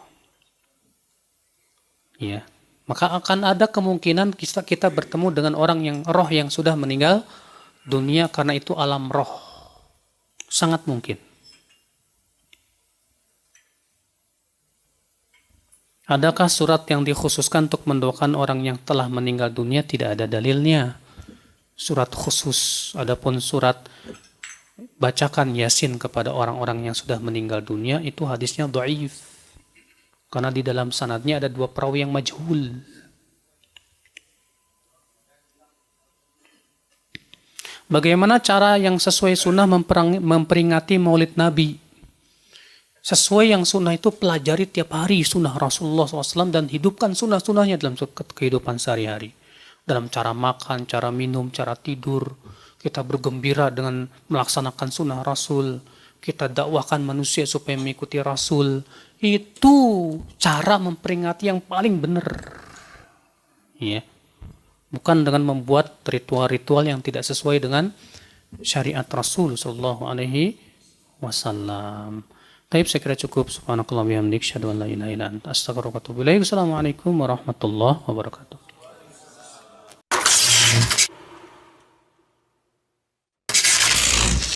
Ya. Maka akan ada kemungkinan kita bertemu dengan orang yang roh yang sudah meninggal dunia, karena itu alam roh. Sangat mungkin. Adakah surat yang dikhususkan untuk mendoakan orang yang telah meninggal dunia? Tidak ada dalilnya. Surat khusus. Adapun surat bacakan Yasin kepada orang-orang yang sudah meninggal dunia, itu hadisnya dhaif. Karena di dalam sanadnya ada 2 perawi yang majhul. Bagaimana cara yang sesuai sunnah memperingati Maulid Nabi? Sesuai yang sunnah itu pelajari tiap hari sunnah Rasulullah SAW dan hidupkan sunnah-sunnahnya dalam kehidupan sehari-hari. Dalam cara makan, cara minum, cara tidur. Kita bergembira dengan melaksanakan sunnah Rasul. Kita dakwahkan manusia supaya mengikuti Rasul. Itu cara memperingati yang paling benar. Ya. Bukan dengan membuat ritual-ritual yang tidak sesuai dengan syariat Rasul sallallahu alaihi wasallam. Baik, saya kira cukup. Subhanakallah bihamdik, syahadu an la ilaha illa anta, astaghfiruka wa atubu ilaik. Assalamualaikum warahmatullahi wabarakatuh.